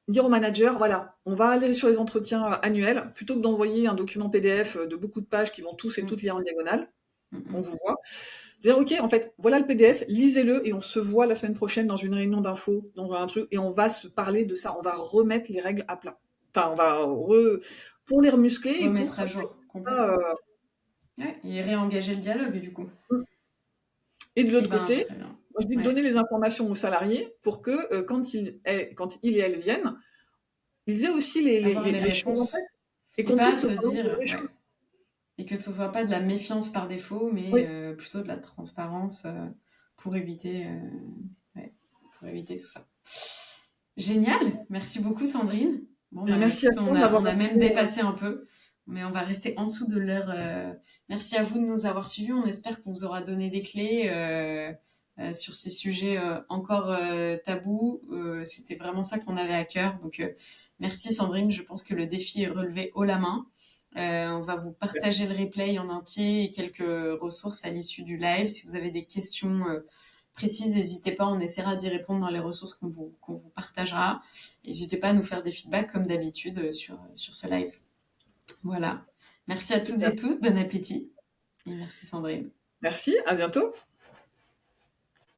dire au manager, voilà, on va aller sur les entretiens annuels, plutôt que d'envoyer un document PDF de beaucoup de pages qui vont tous et toutes lire en diagonale. On vous voit. C'est-à-dire, ok, en fait, voilà le PDF, lisez-le et on se voit la semaine prochaine dans une réunion d'infos, dans un truc, et on va se parler de ça. On va remettre les règles à plat. Enfin, on va pour les remuscler remettre à jour complètement. Et réengager le dialogue du coup. Et de l'autre côté, moi je dis de donner les informations aux salariés pour que quand ils et elles viennent, ils aient aussi les choses en tête et qu'on puisse se dire. Et que ce soit pas de la méfiance par défaut, mais plutôt de la transparence pour éviter tout ça. Génial, merci beaucoup Sandrine. Bon, merci écoute, on a même dépassé un peu, mais on va rester en dessous de l'heure. Merci à vous de nous avoir suivis. On espère qu'on vous aura donné des clés sur ces sujets encore tabous. C'était vraiment ça qu'on avait à cœur. Donc merci Sandrine. Je pense que le défi est relevé haut la main. On va vous partager le replay en entier et quelques ressources à l'issue du live. Si vous avez des questions précises, n'hésitez pas, on essaiera d'y répondre dans les ressources qu'on vous partagera. N'hésitez pas à nous faire des feedbacks comme d'habitude sur ce live. Voilà. Merci à toutes et tous, bon appétit. Et merci Sandrine. Merci, à bientôt.